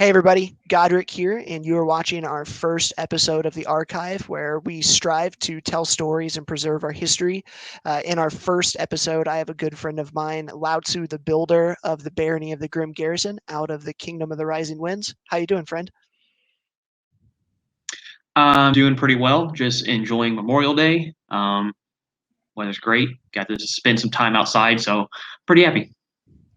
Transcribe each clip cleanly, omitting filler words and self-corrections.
Hey everybody, Godric here, and you are watching our first episode of The Archive, where we strive to tell stories and preserve our history. In our first episode, I have a good friend of mine, Lao Tzu The Builder of the Barony of the Grim Garrison, out of the Kingdom of the Rising Winds. How you doing, friend? I'm doing pretty well. Just enjoying Memorial Day. Weather's great. Got to spend some time outside, so pretty happy.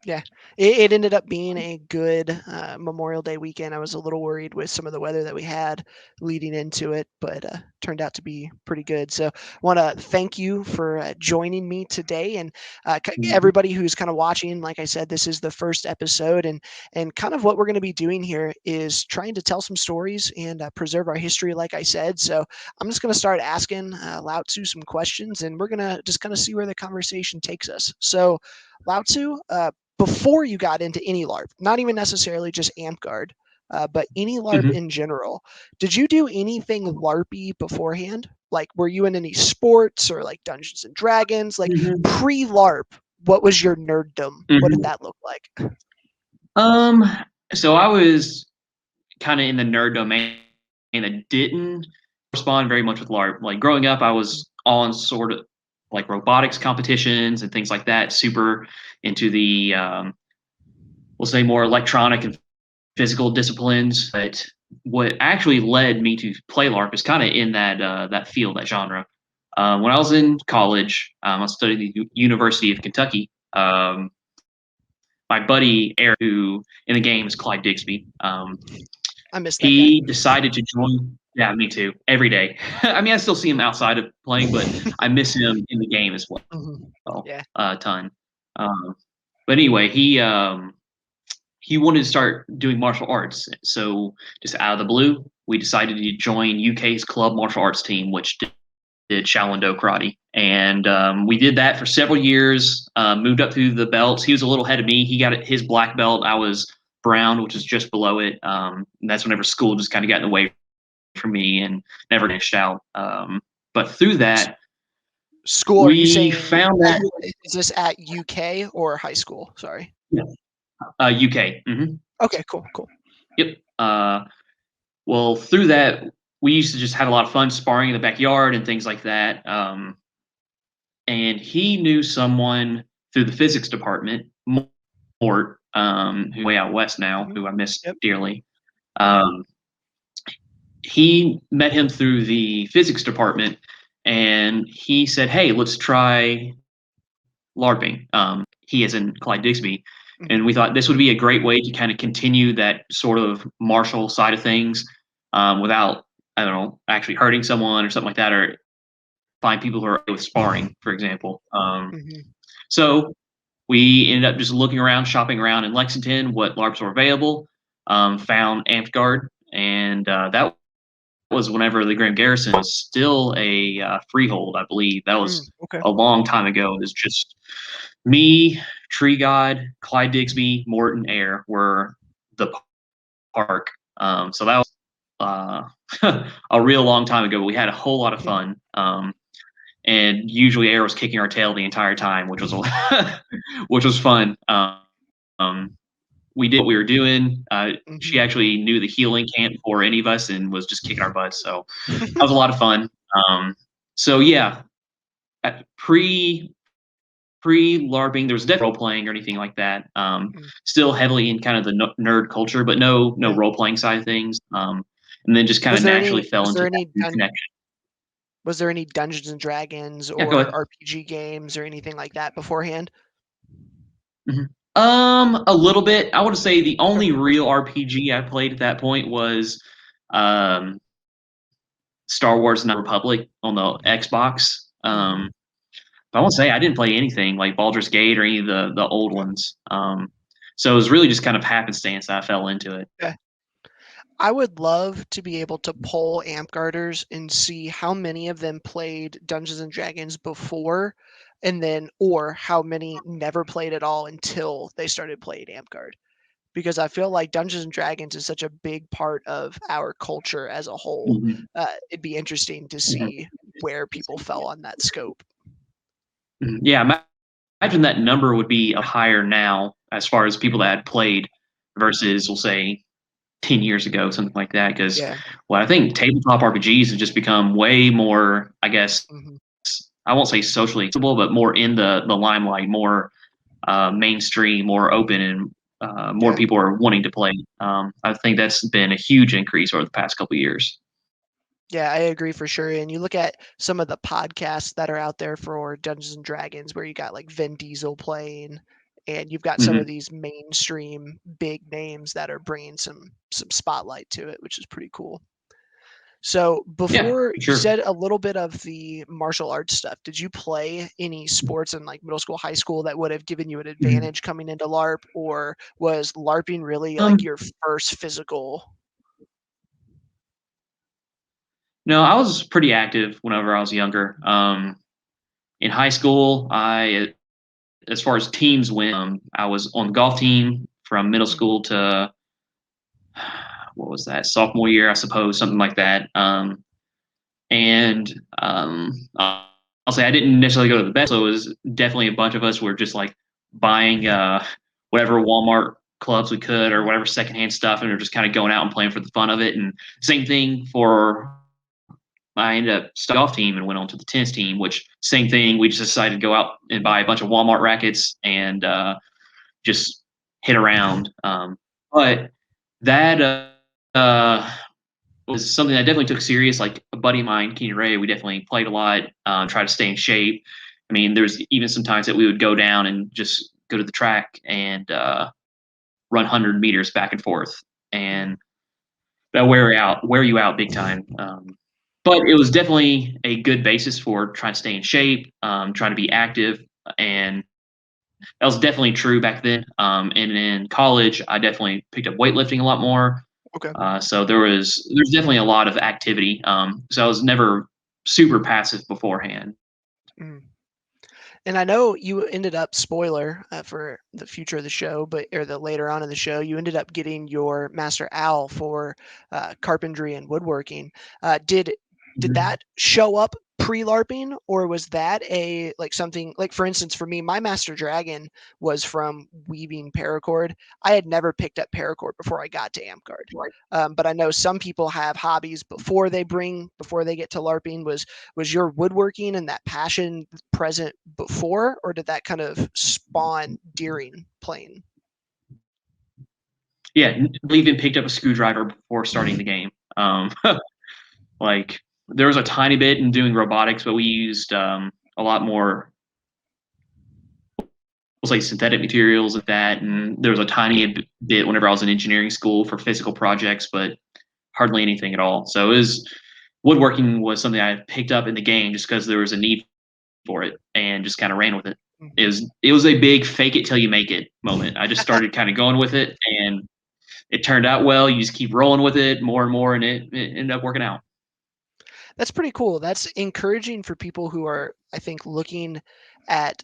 Yeah, it ended up being a good Memorial Day weekend. I was a little worried with some of the weather that we had leading into it, but turned out to be pretty good. So I want to thank you for joining me today, and Mhm. everybody who's kind of watching. Like I said, this is the first episode, and kind of what we're going to be doing here is trying to tell some stories and preserve our history. Like I said, so I'm just going to start asking Lao Tzu some questions, and we're going to just kind of see where the conversation takes us. So, Lao Tzu, before you got into any LARP, not even necessarily just Amtgard, but any LARP Mhm. in general, did you do anything LARPy beforehand? Like, were you in any sports or like Dungeons and Dragons? Like, Mhm. pre LARP, what was your nerddom? What did Mhm. that look like? Um, so I was kind of in the nerd domain that didn't respond very much with LARP. Like growing up, I was on sort of like robotics competitions and things like that. Super into the we'll say more electronic and physical disciplines. But what actually led me to play LARP is kind of in that field, that genre. When I was in college, I studied at the University of Kentucky. My buddy Eric, who in the game is Clyde Digsby, I missed that guy. he decided to join. Yeah, me too. Every day. I mean, I still see him outside of playing, but I miss him in the game as Mhm. well, Yeah. a ton. Um, but anyway, he wanted to start doing martial arts. So just out of the blue, we decided to join UK's club martial arts team, which did Shaolin Do karate. And we did that for several years, moved up through the belts. He was a little ahead of me. He got his black belt. I was brown, which is just below it. And that's whenever school just kind of got in the way for me and never finished out. But through that, School, are you we saying found that is this at UK or high school? Sorry. yeah, UK. Okay, cool, cool. Yep. Well, through that, we used to just have a lot of fun sparring in the backyard and things like that. And he knew someone through the physics department, Mort, who's way out west now, Mhm. who I miss Yep. dearly. Um, he met him through the physics department, and he said, "Hey, let's try LARPing." He is in Clyde Digsby, Mhm. and we thought this would be a great way to kind of continue that sort of martial side of things without, I don't know, actually hurting someone or something like that, or find people who are okay with sparring, for example. Mhm. So we ended up just looking around, shopping around in Lexington, what LARPs were available. Found Amtgard, and that was whenever the Grand Garrison was still a freehold, I believe. That Mm, was okay. a long time ago. It was just me, Tree God, Clyde Digsby, Morton Air were the park. So that was a real long time ago. But we had a whole lot of Mhm. fun. And usually Air was kicking our tail the entire time, which was which was fun. Um, we did what we were doing. She Mhm. actually knew the healing camp before any of us and was just kicking our butts. So that was a lot of fun. So yeah, pre LARPing, there was definitely role playing or anything like that. Mm, Still heavily in kind of the nerd culture, but no yeah. role playing side of things. And then just kind Was of there naturally any fell was into there that any new dun connection. was there any Dungeons and Dragons Yeah, go or ahead. RPG games or anything like that beforehand? Mhm. A little bit. I would say the Okay. only real RPG I played at that point was um, Star Wars: Knights of the Republic on the Xbox. Mhm. But I won't say I didn't play anything like Baldur's Gate or any of the old ones. So it was really just kind of happenstance that I fell into it. Yeah. I would love to be able to poll Amtgarders and see how many of them played Dungeons and Dragons before, and then or how many never played at all until they started playing Amtgard. Because I feel like Dungeons and Dragons is such a big part of our culture as a whole. Mhm. It'd be interesting to Mhm. see where people fell on that scope. Mhm. Yeah, imagine that number would be higher now as far as people that had played versus, we'll say, 10 years ago, something like that. Because Yeah. well, I think tabletop RPGs have just become way more, I guess, Mhm. I won't say socially acceptable, but more in the limelight, more mainstream, more open, and more Yeah. people are wanting to play. I think that's been a huge increase over the past couple of years. Yeah, I agree for sure. And you look at some of the podcasts that are out there for Dungeons and Dragons, where you got like Vin Diesel playing, and you've got some Hmm. of these mainstream big names that are bringing some spotlight to it, which is pretty cool. So Yeah, before for you sure. said a little bit of the martial arts stuff, did you play any sports in like middle school, high school that would have given you an Mhm. advantage coming into LARP, or was LARPing really like Um, your first physical? no, I was pretty active whenever I was younger. In high school, as far as teams went, I was on the golf team from middle Mhm. school to what was that, sophomore year, I suppose, something like that. And I'll say I didn't necessarily go to the best. So it was definitely a bunch of us were just like buying whatever Walmart clubs we could or Mhm. whatever secondhand stuff, and we are just kind of going out and playing for the fun of it. And same thing for I ended up starting golf team and went on to the tennis team, which same thing. We just decided to go out and buy a bunch of Walmart rackets and just hit around. But that was something I definitely took serious. Like a buddy of mine, Keenan Ray, we definitely played a lot, try to stay in shape. I mean, there's even some times that we would go down and just go to the track and run 100 meters back and forth, Mhm. and that wear you out big time. But it was definitely a good basis for trying to stay in shape, trying to be active, and that was definitely true back then. And in college, I definitely picked up weightlifting a lot more. Okay. So there's definitely a lot of activity. So I was never super passive beforehand. Mhm. And I know you ended up spoiler for the future of the show, but or the later on in the show, you ended up getting your Master Owl for carpentry and woodworking. Did Mhm. that show up pre-LARPing, or was that a like something like, for instance, for me, my Master Dragon was from weaving paracord. I had never picked up paracord before I got to Amtgard. But I know some people have hobbies before they get to LARPing. Was your woodworking and that passion present before, or did that kind of spawn during playing? Yeah, I even picked up a screwdriver before starting the game. Like there was a tiny bit in doing robotics, but we used a lot more, we'll say, synthetic materials at that, and there was a tiny bit whenever I was in engineering school for physical projects, but hardly anything at all. So it was woodworking was something I picked up in the game just because there was a need for it and just kind of ran with it. It was a big fake it till you make it moment. I just started kind of going with it, and it turned out well. You just keep rolling with it more and more, and it ended up working out. That's pretty cool. That's encouraging for people who are, I think, looking at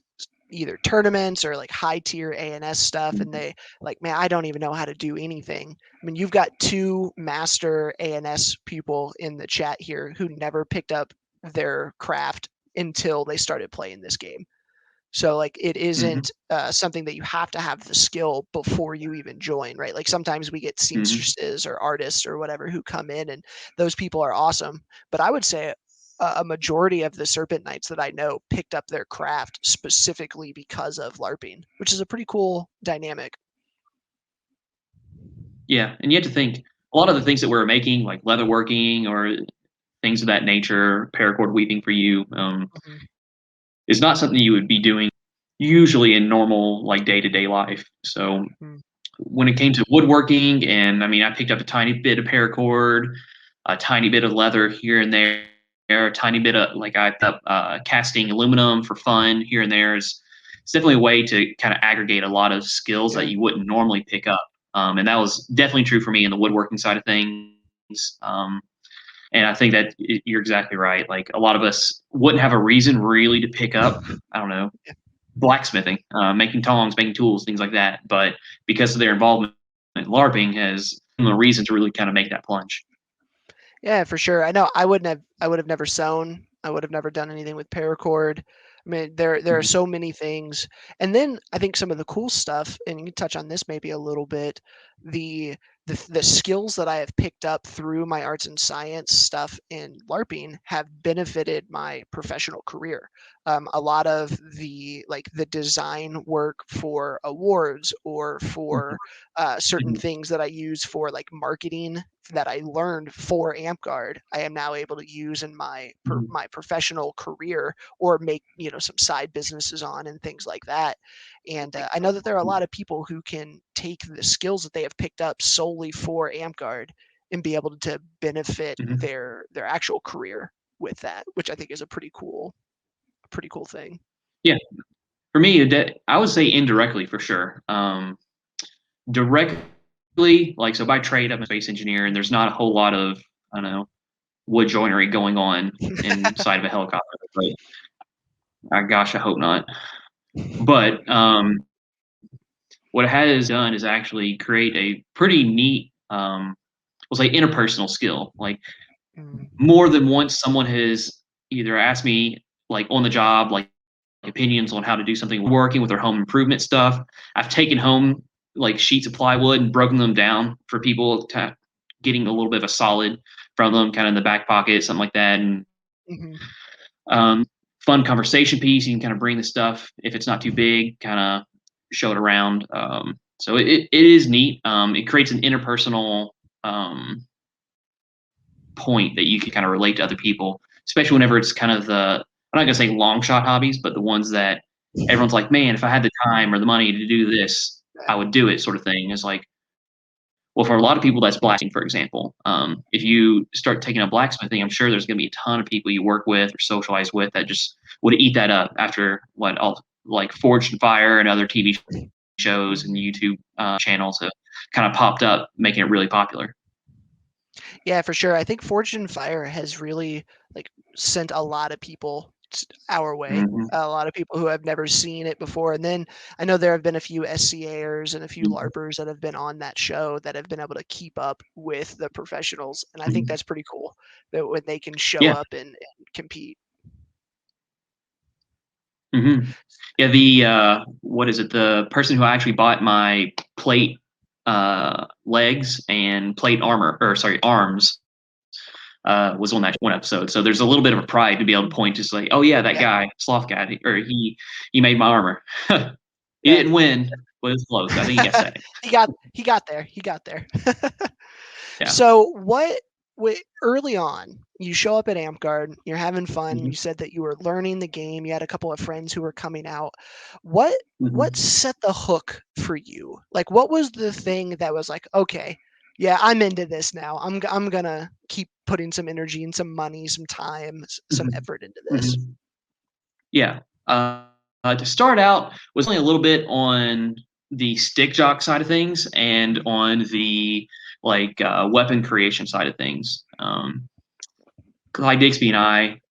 either tournaments or like high tier A&S stuff, and they like, man, I don't even know how to do anything. I mean, you've got two master A&S people in the chat here who never picked up their craft until they started playing this game. So like it Mm-hmm. isn't something that you have to have the skill before you even join, right? Like sometimes we get Mm-hmm. seamstresses or artists or whatever who come in, and those people are awesome. But I would say a majority of the Serpent Knights that I know picked up their craft specifically because of LARPing, which is a pretty cool dynamic. Yeah, and you have to think a lot of the things that we're making, like leatherworking or things of that nature, paracord weaving for you, Mhm. is not something you would be doing usually in normal like day to day life. So Mhm. when it came to woodworking, and I mean, I picked up a tiny bit of paracord, a tiny bit of leather here and there, a tiny bit of like I thought casting aluminum for fun here and there is it's definitely a way to kind of aggregate a lot of skills that Yeah. you wouldn't normally pick up. And that was definitely true for me in the woodworking side of things. And I think that you're exactly right. Like a lot of us wouldn't have a reason really to pick up, I don't know, Yeah. blacksmithing, making tongs, making tools, things like that. But because of their involvement in LARPing, has given them a reason to really kind of make that plunge. Yeah, for sure. I would have never sewn. I would have never done anything with paracord. I mean, there are Mhm. so many things. And then I think some of the cool stuff, and you can touch on this maybe a little bit, the the skills that I have picked up through my arts and science stuff in LARPing have benefited my professional career. A lot of the design work for awards or for certain Mhm. things that I use for like marketing that I learned for Amtgard, I am now able to use in Mhm. my professional career or make some side businesses on and things like that. And I know that there are a lot of people who can take the skills that they have picked up solely for Amtgard and be able to benefit Mhm. their actual career with that, which I think is a pretty cool thing. Yeah, for me, I would say indirectly for sure. Directly, like so by trade, I'm a space engineer, and there's not a whole lot of I don't know wood joinery going on inside of a helicopter. But gosh, I hope not. But what it has done is actually create a pretty neat, we'll say, interpersonal skill. Like Mm, more than once, someone has either asked me, like on the job, like opinions on how to do something, working with their home improvement stuff. I've taken home like sheets of plywood and broken them down for people to getting a little bit of a solid from them, kind of in the back pocket, something like that. And mhm. um, fun conversation piece. You can kind of bring the stuff if it's not too big, kind of show it around. So it is neat. It creates an interpersonal um, point that you can kind of relate to other people, especially whenever it's kind of I'm not gonna say long shot hobbies, but the ones that everyone's like, man, if I had the time or the money to do this, I would do it, sort of thing. It's like, well, for a lot of people, that's blacksmithing, for example. If you start taking up blacksmithing, I'm sure there's going to be a ton of people you work with or socialize with that just would eat that up after what all like Forged and Fire and other TV shows and Mhm. YouTube channels have kind of popped up, making it really popular. Yeah, for sure. I think Fortune Fire has really like sent a lot of people our way. Hmm. A lot of people who have never seen it before. And then I know there have been a few SCAers and a few Hmm. LARPers that have been on that show that have been able to keep up with the professionals. And I think Hmm. that's pretty cool that when they can show Yeah. up and compete. Hmm. Yeah. The what is it? The person who actually bought my plate legs and plate armor, or sorry, arms, was on that one episode. So there's a little bit of a pride to be able to point to say, "Oh yeah, that Yeah, guy, sloth guy, or he made my armor." He yeah. didn't win, but it was close. I think he got second. He got there. He got there. Yeah. So early on, you show up at Amtgard, you're having fun. Hmm. You said that you were learning the game. You had a couple of friends who were coming out. What what Hmm. set the hook for you? Like, what was the thing that was like, okay, yeah, I'm into this now. I'm gonna keep putting some energy and some money, some time, some Hmm. effort into this. Hmm. Yeah. To start out was only a little bit on the stick jock side of things and on the like weapon creation side of things. Clyde Dixby and I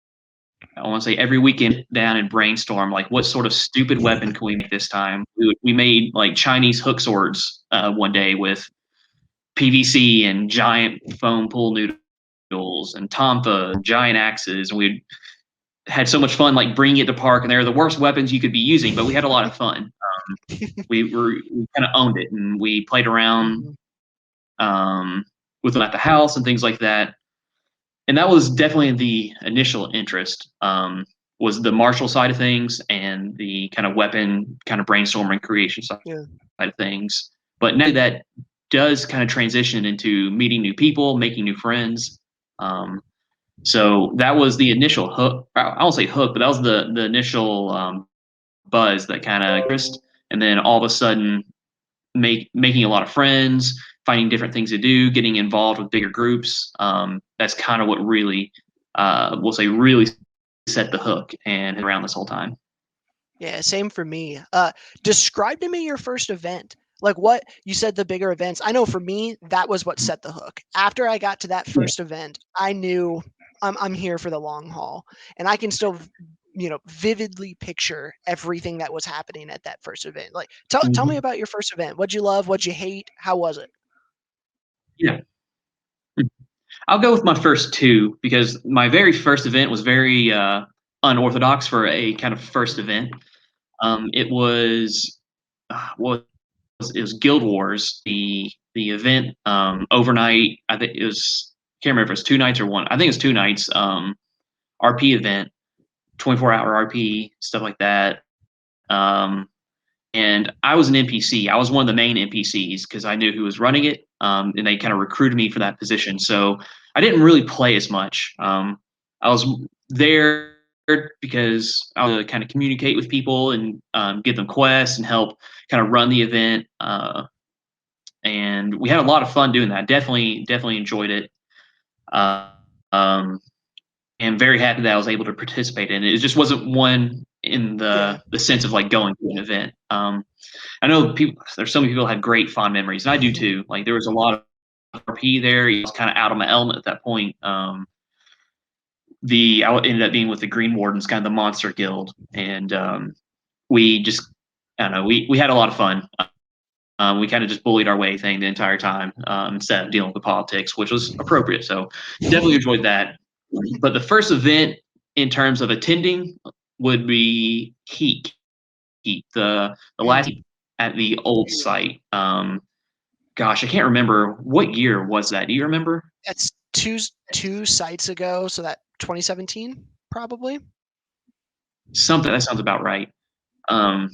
want to say every weekend down and brainstorm like what sort of stupid weapon can we make this time. We made like Chinese hook swords one day with PVC and giant foam pool noodles and tonfa and giant axes, and we had so much fun like bringing it to park. And they're the worst weapons you could be using, but we had a lot of fun. We kind of owned it, and we played around Mhm. um, with them at the house and things like that. And that was definitely the initial interest. Was the martial side of things and the kind of weapon kind of brainstorming creation side Yeah. of things. But now that does kind of transition into meeting new people, making new friends. Um, so that was the initial hook. I won't say hook, but that was the initial buzz that kind of interest. And then all of a sudden, making a lot of friends, finding different things to do, getting involved with bigger groups. That's kind of what really, we'll say, really set the hook and around this whole time. Yeah, same for me. Describe to me your first event. Like what you said, the bigger events. I know for me, that was what set the hook. After I got to that Yeah. first event, I knew I'm here for the long haul, and I can still, vividly picture everything that was happening at that first event. Like, tell me Mhm. about your first event. What'd you love? What'd you hate? How was it? Yeah. I'll go with my first two because my very first event was very unorthodox for a kind of first Mm, event. It was what it was Guild Wars, the event overnight. I think it was, can't remember if it was 2 nights or one. I think it was 2 nights. RP event, 24-hour RP stuff like that. And I was an NPC. I was one of the main NPCs because I knew who was running it, and they kind of recruited me for that position. So I didn't really play as much. I was there because I was to kind of communicate with people and give them quests and help kind of run the event. And we had a lot of fun doing that. Definitely enjoyed it. Uh, um, and very happy that I was able to participate in it. It just wasn't one in Yeah. the sense of like going to an event. I know people. There's so many people have great fond memories, and I do too. Like there was a lot of RP there. I was kind of out of my element at that point. I ended up being with the Green Wardens, kind of the monster guild, and we just I don't know. We had a lot of fun. We kind of just bullied our way thing the entire time instead of dealing with the politics, which was appropriate. So definitely enjoyed that. But the first event in terms of attending would be Heat, the last Mm. at the old site. Gosh, I can't remember what year was that. Do you remember? That's two sites ago, so that 2017 probably. Something that sounds about right. Um,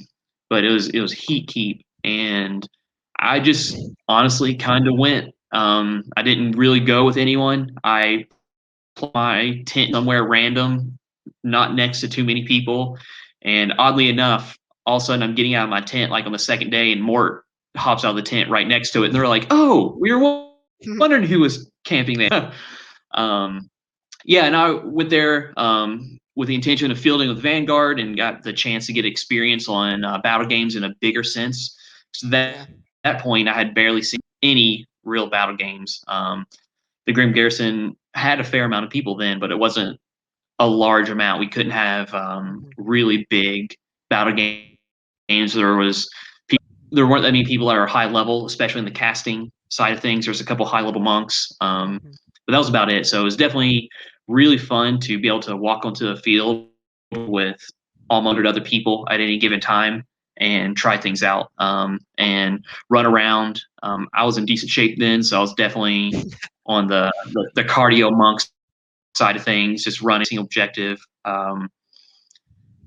but it was Heat Keep, and I just honestly kind of went. I didn't really go with anyone. I put my tent somewhere random, not next to too many people, and oddly enough, all of a sudden I'm getting out of my tent like on the second day, and Mort hops out of the tent right next to it, and they're like, "Oh, we were wondering who was camping there." um, yeah, and I went there with the intention of fielding with Vanguard and got the chance to get experience on battle games in a bigger sense. So Yeah. that point, I had barely seen any real battle games. The Grim Garrison had a fair amount of people then, but it wasn't a large amount. We couldn't have Mhm. really big battle games. There weren't that many people that are high level, especially in the casting side of things. There's a couple high level monks, Mhm. but that was about it. So it was definitely really fun to be able to walk onto the field with almost 100 other people at any given time and try things out and run around. I was in decent shape then, so I was definitely on the cardio monks side of things, just running single objective.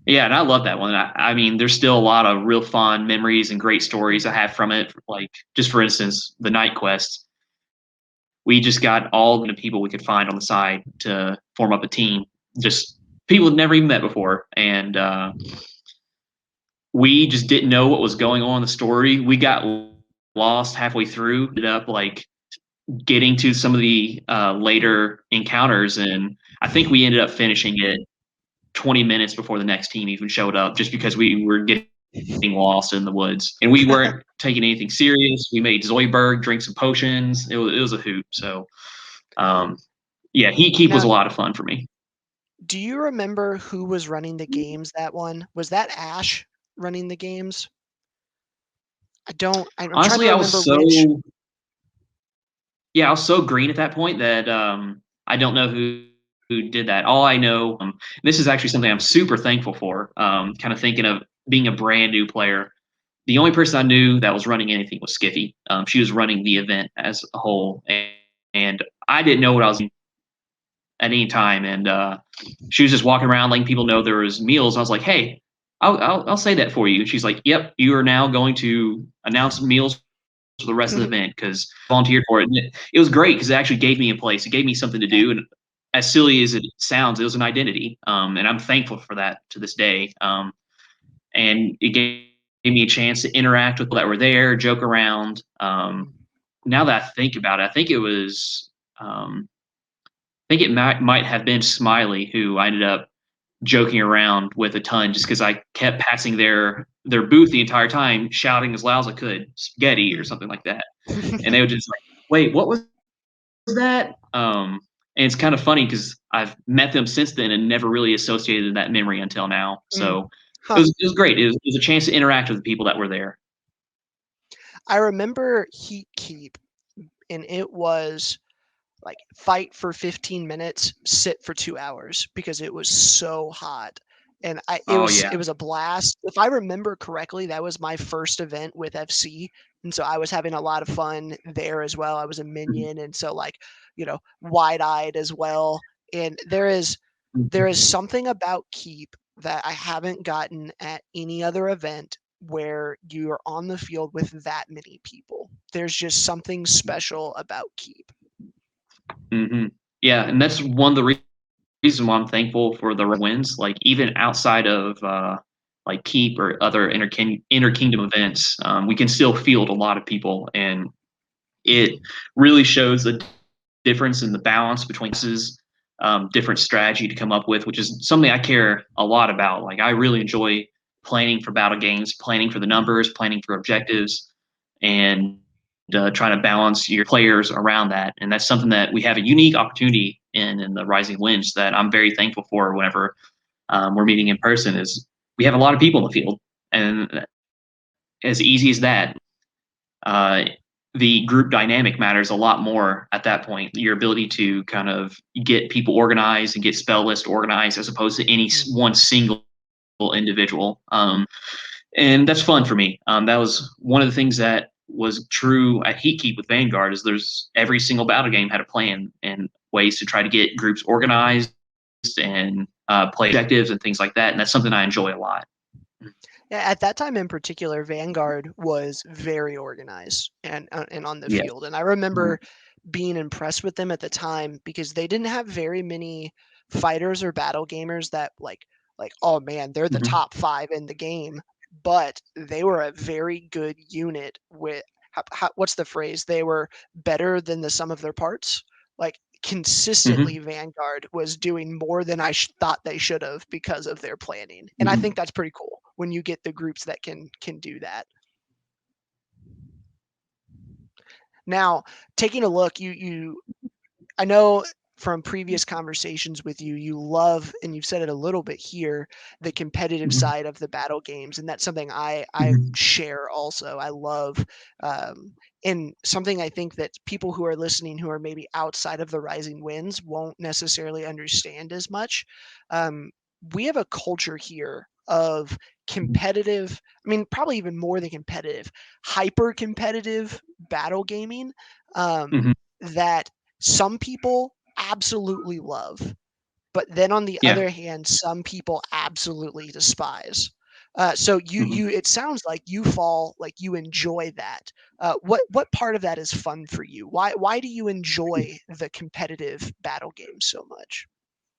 Yeah, and I love that one. I mean, there's still a lot of real fond memories and great stories I Mhm. have from it. Like, just for instance, the night quest. We just got all the people we could find on the side to form up a team. Just people had never even met before, and we just didn't know what was going on in the story. We got lost halfway through. Ended up like getting to some of the later encounters, and I think we ended up finishing it 20 minutes before the next team even showed up, just because we were getting lost in the woods and we weren't taking anything serious. We made Zoidberg drink some potions. It was a hoot. So, um, yeah, Heat Keep was Now, a lot of fun for me. do you remember who was running the games that one? Was that Ash running the games? I don't. I'm trying to Honestly, remember which. I was so green at that point that I don't know who did that. All I know, this is actually something I'm super thankful for. Kind of thinking of being a brand new player. The only person I knew that was running anything was Skiffy. She was running the event as a whole, and I didn't know what I was doing at any time. And she was just walking around letting people know there was meals. I was like, "Hey, I'll say that for you." And she's like, "Yep, you are now going to announce meals for the rest of the event because I volunteered for it." And it was great because it actually gave me a place. It gave me something to Yeah. do. And as silly as it sounds, it was an identity. And I'm thankful for that to this day. And it gave me a chance to interact with people that were there, joke around. Now that I think about it, I think it was, I think it might have been Smiley who I ended up joking around with a ton just because I kept passing their booth the entire time, shouting as loud as I could, "Spaghetti" or something like that, and they would just like, "Wait, what was that?" And it's kind of funny because I've met them since then and never really associated that memory until now. Mm. So it Huh. was great. It was a chance to interact with the people that were there. I remember Heat Keep, and it was like fight for 15 minutes, sit for 2 hours because it was so hot. and Oh it yeah. was a blast. If I remember correctly, that was my first event with FC, and so I was having a lot of fun there as well. I was a Mhm, minion, and so like, wide-eyed as well. And there mhm, is something about Keep that I haven't gotten at any other event where you're on the field with that many people. There's just something special about Keep. mhm. Yeah, and that's one of the reason why I'm thankful for the wins. Like even outside of like Keep or other inter kingdom events, we can still field a lot of people, and it Mhm. really shows a difference in the balance between different strategy to come up with, which is something I care a lot about. Like I really enjoy planning for battle games, planning for the numbers, planning for objectives, and trying to balance your players around that. And that's something that we have a unique opportunity in the Rising Winds that I'm very thankful for whenever we're meeting in person. Is we have a lot of people in the field, and as easy as that, uh, the group dynamic matters a lot more at that point. Your ability to kind of get people organized and get spell list organized as opposed to any Mhm. one single individual. And that's fun for me. That was one of the things that was true at Heat Keep with Vanguard is there's every single battle game had a plan and ways to try to get groups organized and play objectives and things like that. And that's something I enjoy a lot. Yeah, at that time in particular, Vanguard was very organized and on the Yes. field. And I Mhm. remember being impressed with them at the time because they didn't have very many fighters or battle gamers that oh man, they're the Mhm. top 5 in the game, but they were a very good unit with what's the phrase? They were better than the sum of their parts. Like consistently Mhm. Vanguard was doing more than thought they should have because of their planning. And I think Mhm. that's pretty cool when you get the groups that can do that. Now, taking a look, you I know from previous conversations with you, you love, and you've said it a little bit here, the competitive Mhm. side of the battle games, and that's something I Mhm. share also. I love, and something I think that people who are listening who are maybe outside of the Rising Winds won't necessarily understand as much. Um, we have a culture here of competitive, I mean, probably even more than competitive, hyper competitive battle gaming, Mhm. that some people absolutely love, but then on the Yeah. other hand, some people absolutely despise. So Mhm. it sounds like you fall like you enjoy that. What part of that is fun for you? Why do you enjoy the competitive battle games so much?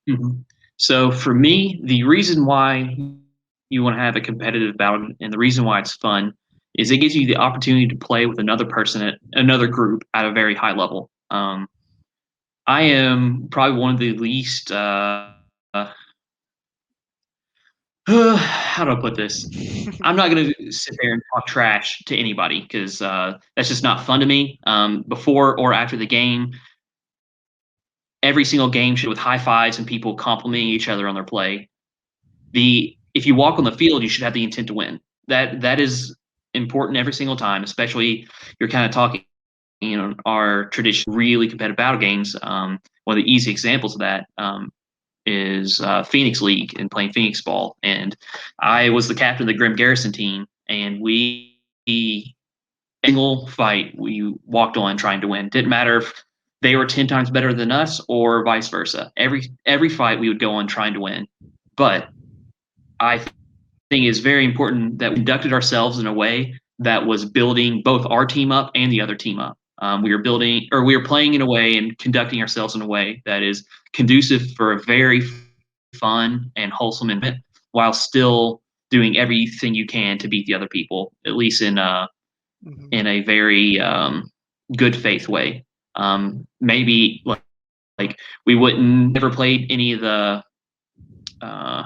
Mhm. So for me, the reason why you want to have a competitive battle and the reason why it's fun is it gives you the opportunity to play with another person at another group at a very high level. I am probably one of the least uh, how do I put this? I'm not going to sit there and talk trash to anybody because that's just not fun to me. Before or after the game, every single game should with high fives and people complimenting each other on their play. The if you walk on the field, you should have the intent to win. That is important every single time, especially you're kind of talking, our traditional really competitive battle games. One of the easy examples of that is Phoenix League and playing Phoenix Ball. And I was the captain of the Grim Garrison team, and we single fight we walked on trying to win. Didn't matter if they were 10 times better than us or vice versa. Every fight we would go on trying to win. But I think it's very important that we conducted ourselves in a way that was building both our team up and the other team up. We were playing in a way and conducting ourselves in a way that is conducive for a very fun and wholesome event, while still doing everything you can to beat the other people, at least Mhm. in a very good faith way. Maybe like we wouldn't never played any of the uh,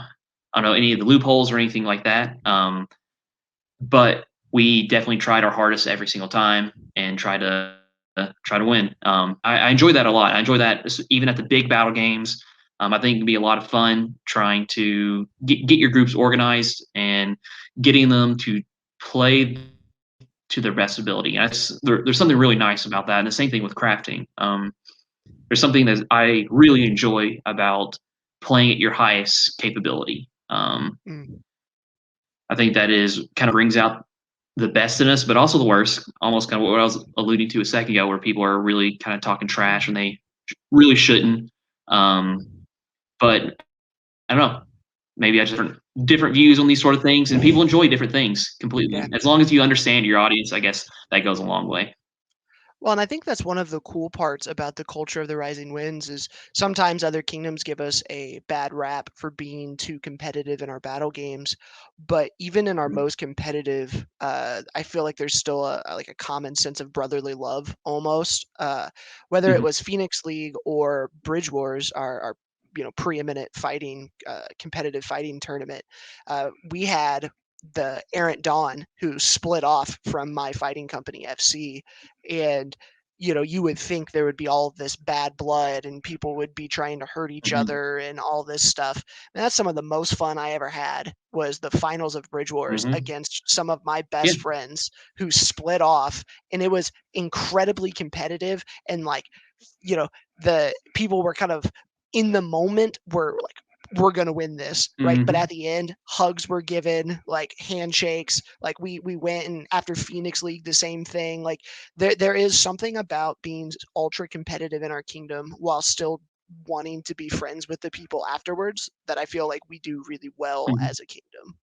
I don't know any of the loopholes or anything like that. But we definitely tried our hardest every single time and try to win. I enjoy that a lot. I enjoy that even at the big battle games. I think it can be a lot of fun trying to get your groups organized and getting them to play to their best ability. And there's something really nice about that. And the same thing with crafting. There's something that I really enjoy about playing at your highest capability. Mm. I think that is kind of brings out the best in us, but also the worst. Almost kind of what I was alluding to a second ago, where people are really kind of talking trash when Mhm. they really shouldn't. Um, but I don't know. Maybe I just different views on these sort of things, and people enjoy different things Yeah. completely. As long as you understand your audience, I guess that goes a long way. Well, and I think that's one of the cool parts about the culture of the Rising Winds is sometimes other kingdoms give us a bad rap for being too competitive in our battle games, but even in our most competitive, I feel like there's still like a common sense of brotherly love almost. Whether it Mhm, was Phoenix League or Bridge Wars, our preeminent fighting competitive fighting tournament, we had the Errant Dawn who split off from my fighting company FC, and you would think there would be all of this bad blood and people would be trying to hurt each mhm, other and all this stuff. And that's some of the most fun I ever had was the finals of Bridge Wars mhm. against some of my Yeah. best friends who split off, and it was incredibly competitive. And like, you know, the people were kind of in the moment were like, we're going to win this, right? But Mhm, at the end, hugs were given, like handshakes, like we went, and after Phoenix League the same thing. Like there is something about being ultra competitive in our kingdom while still wanting to be friends with the people afterwards that I feel like we do really well mhm. as a kingdom.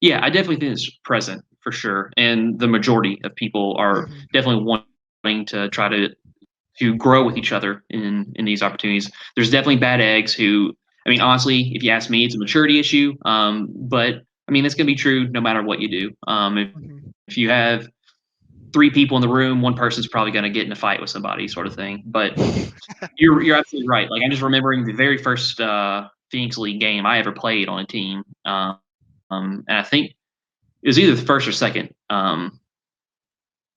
Yeah, I definitely think it's present for sure, and the majority of people are Hmm. definitely wanting to try to grow with each other in these opportunities. There's definitely bad eggs who, I mean, honestly, if you ask me, it's a maturity issue. But I mean, that's going to be true no matter what you do. Hmm. If you have three people in the room, one person's probably going to get in a fight with somebody, sort of thing. But you're absolutely right. Like I'm just remembering the very first Phoenix League game I ever played on a team, and I think it was either the first or second.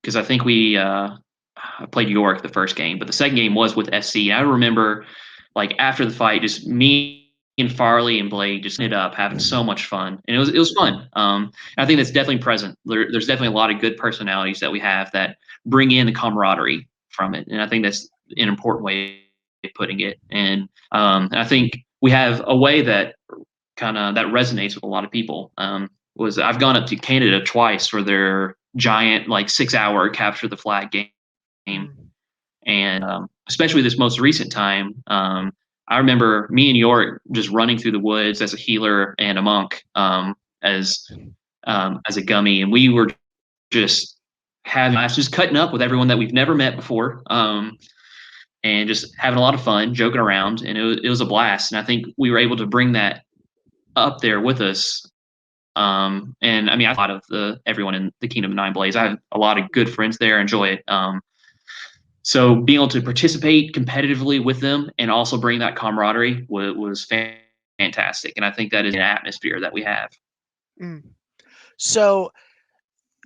Because I think we I played York the first game, but the second game was with SC. And I remember, like after the fight, just me and Farley and Blade just ended up having so much fun, and it was fun. And I think that's definitely present. There's definitely a lot of good personalities that we have that bring in the camaraderie from it, and I think that's an important way of putting it. And I think we have a way that kind of that resonates with a lot of people. Was I've gone up to Canada twice for their giant like 6 hour capture the flag game, Mm. and especially this most recent time, I remember me and York just running through the woods as a healer and a monk, as as a gummy, and we were just having just cutting up with everyone that we've never met before. And just having a lot of fun, joking around, and it was a blast. And I think we were able to bring that up there with us. And I mean, I thought of the everyone in the Kingdom of Nine Blades. I have a lot of good friends there. Enjoy it. So being able to participate competitively with them and also bring that camaraderie was fantastic. And I think that is an atmosphere that we have. Mm. So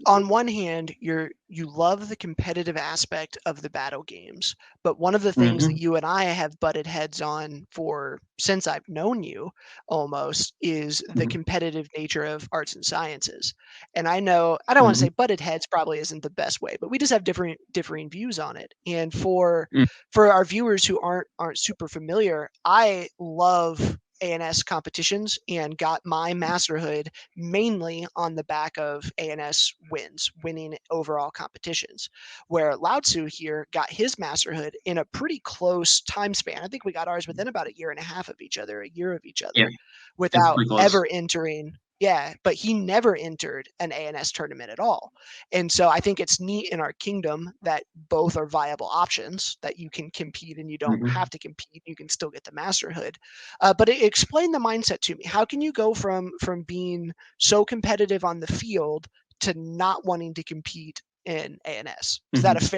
on one hand, you love the competitive aspect of the battle games, but one of the things that Hmm. you and I have butted heads on for since I've known you almost is the Hmm. competitive nature of arts and sciences. And I know I don't want to Hmm. say butted heads probably isn't the best way, but we just have differing views on it. And for Hmm. our viewers who aren't super familiar, I love A&S competitions and got my masterhood mainly on the back of A&S wins, winning overall competitions. Where Lao Tzu here got his masterhood in a pretty close time span. I think we got ours within about a year and a half of each other, a year of each Yeah, other, it's without pretty close. ever entering. Yeah, but he never entered an A&S tournament at all. And so I think it's neat in our kingdom that both are viable options, that you can compete and you don't have Hmm. to compete. You can still get the masterhood. But explain the mindset to me. How can you go from being so competitive on the field to not wanting to compete in A&S? Is that Hmm.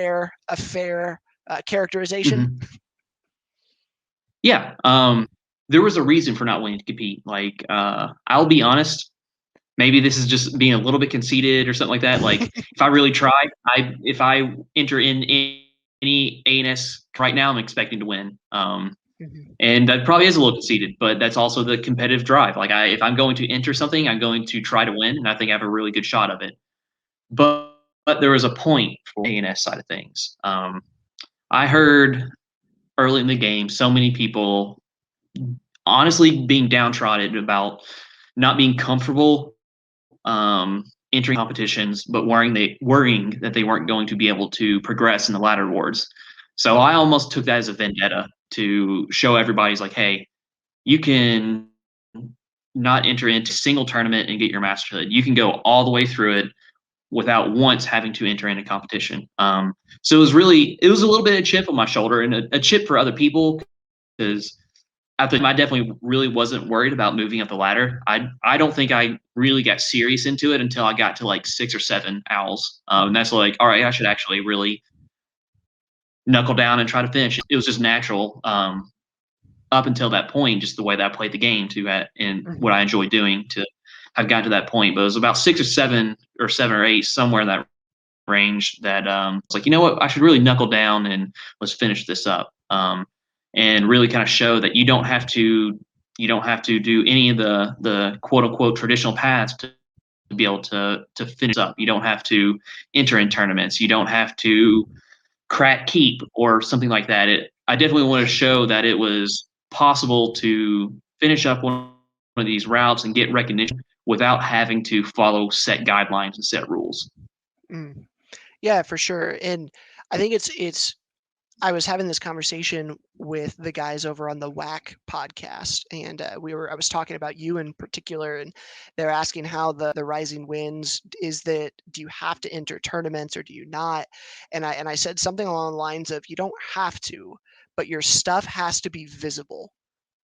a fair characterization? Hmm. Yeah. There was a reason for not wanting to compete. Like, I'll be honest. Maybe this is just being a little bit conceited or something like that. Like, if I really try, if I enter in any ANS right now, I'm expecting to win. Mhm. And that probably is a little conceited, but that's also the competitive drive. Like, if I'm going to enter something, I'm going to try to win, and I think I have a really good shot of it. But there was a point for the ANS side of things. I heard early in the game so many people honestly being downtrodden about not being comfortable entering competitions, but worrying that they weren't going to be able to progress in the ladder awards. So I almost took that as a vendetta to show everybody's like, hey, you can not enter into a single tournament and get your masterhood. You can go all the way through it without once having to enter in a competition. So it was a little bit of a chip on my shoulder and a chip for other people because at the time I definitely really wasn't worried about moving up the ladder. I don't think I really got serious into it until I got to like 6 or 7 owls. And that's like, all right, I should actually really knuckle down and try to finish. It was just natural. Up until that point, just the way that I played the game and what Mhm. I enjoyed doing to have gotten to that point. But it was about 6 or 7 or 7 or 8, somewhere in that range that it's like, you know what, I should really knuckle down and let's finish this up. And really kind of show that you don't have to do any of the quote unquote traditional paths to be able to finish up. You don't have to enter in tournaments. You don't have to crack keep or something like that. I definitely want to show that it was possible to finish up one of these routes and get recognition without having to follow set guidelines and set rules. Mm. Yeah, for sure. And I think it's I was having this conversation with the guys over on the Whack podcast, and I was talking about you in particular, and they're asking how the Rising Winds is that do you have to enter tournaments or do you not? And I said something along the lines of you don't have to, but your stuff has to be visible.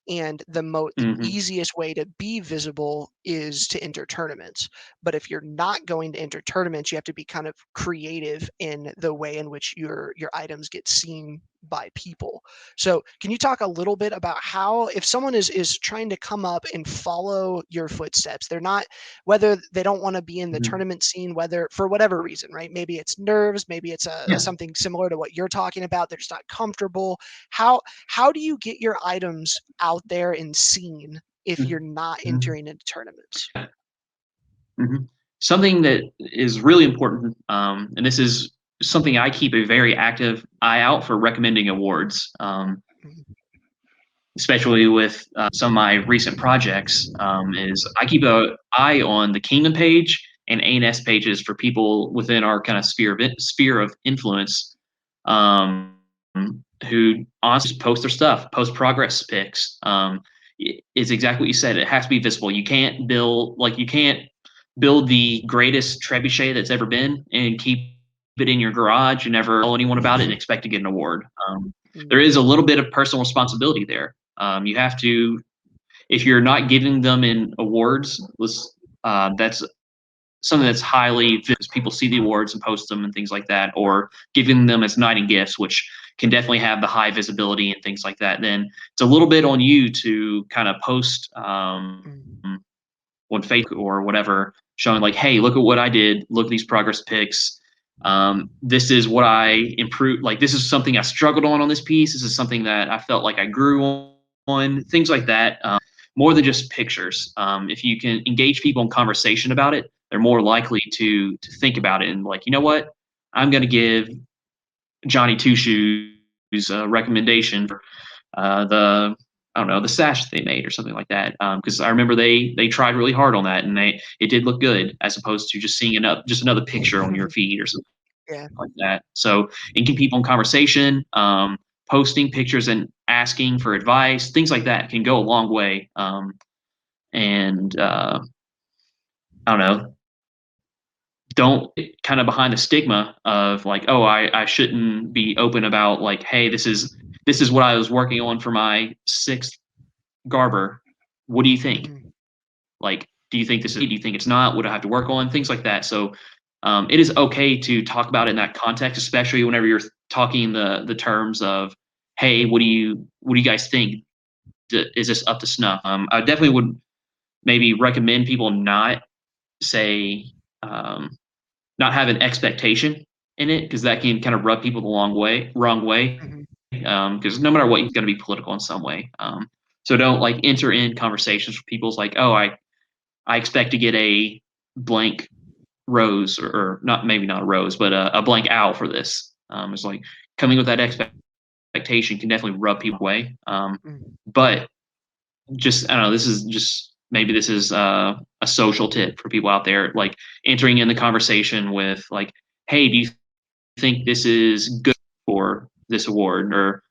And the Mm-hmm. easiest way to be visible is to enter tournaments. But if you're not going to enter tournaments, you have to be kind of creative in the way in which your items get seen by people. So can you talk a little bit about how if someone is trying to come up and follow your footsteps, they're not whether they don't want to be in the Mm-hmm. tournament scene, whether for whatever reason, right? Maybe it's nerves, maybe it's Yeah. something similar to what you're talking about. They're just not comfortable. How do you get your items out there and seen if you're not Mm-hmm. entering into tournaments? Mm-hmm. Something that is really important, and this is something I keep a very active eye out for recommending awards, Mhm, especially with some of my recent projects, is I keep an eye on the Kingdom page and A&S pages for people within our kind of sphere of influence, um, who honestly post their stuff, post progress pics. It's exactly what you said. It has to be visible. You can't build the greatest trebuchet that's ever been and keep it in your garage and never tell anyone about it and expect to get an award. There mm, is a little bit of personal responsibility there. You have to, if you're not giving them in awards, that's something that's highly because people see the awards and post them and things like that, or giving them as knighting gifts, which can definitely have the high visibility and things like that. Then it's a little bit on you to kind of post mm, on Facebook or whatever, showing like, hey, look at what I did. Look at these progress pics. This is what I improved. Like this is something I struggled on this piece. This is something that I felt like I grew on. Things like that. More than just pictures. If you can engage people in conversation about it, they're more likely to think about it and like, you know what, I'm going to give Johnny Two Shoes a recommendation for the I don't know the sash they made or something like that. Because I remember they tried really hard on that and it did look good as opposed to just seeing just another picture on your feed or something yeah. like that. So engaging people in conversation, posting pictures and asking for advice, things like that can go a long way. And I don't know, don't kind of behind the stigma of like, oh, I shouldn't be open about like, hey, this is what I was working on for my sixth Garber. What do you think? Mhm, Like, do you think this is? Do you think it's not? What do I have to work on? Things like that. So, it is okay to talk about it in that context, especially whenever you're talking the terms of, hey, what do you guys think? Is this up to snuff? I definitely would maybe recommend people not say, um, not have an expectation in it because that can kind of rub people the wrong way. mhm, Because no matter what, he's going to be political in some way. So don't like enter in conversations with people's like, oh, I expect to get a blank rose or not, maybe not a rose, but a blank owl for this. It's like coming with that expectation can definitely rub people away. mm, But just I don't know. This is just maybe this is a social tip for people out there, like entering in the conversation with like, "Hey, do you think this is good for this award?" Or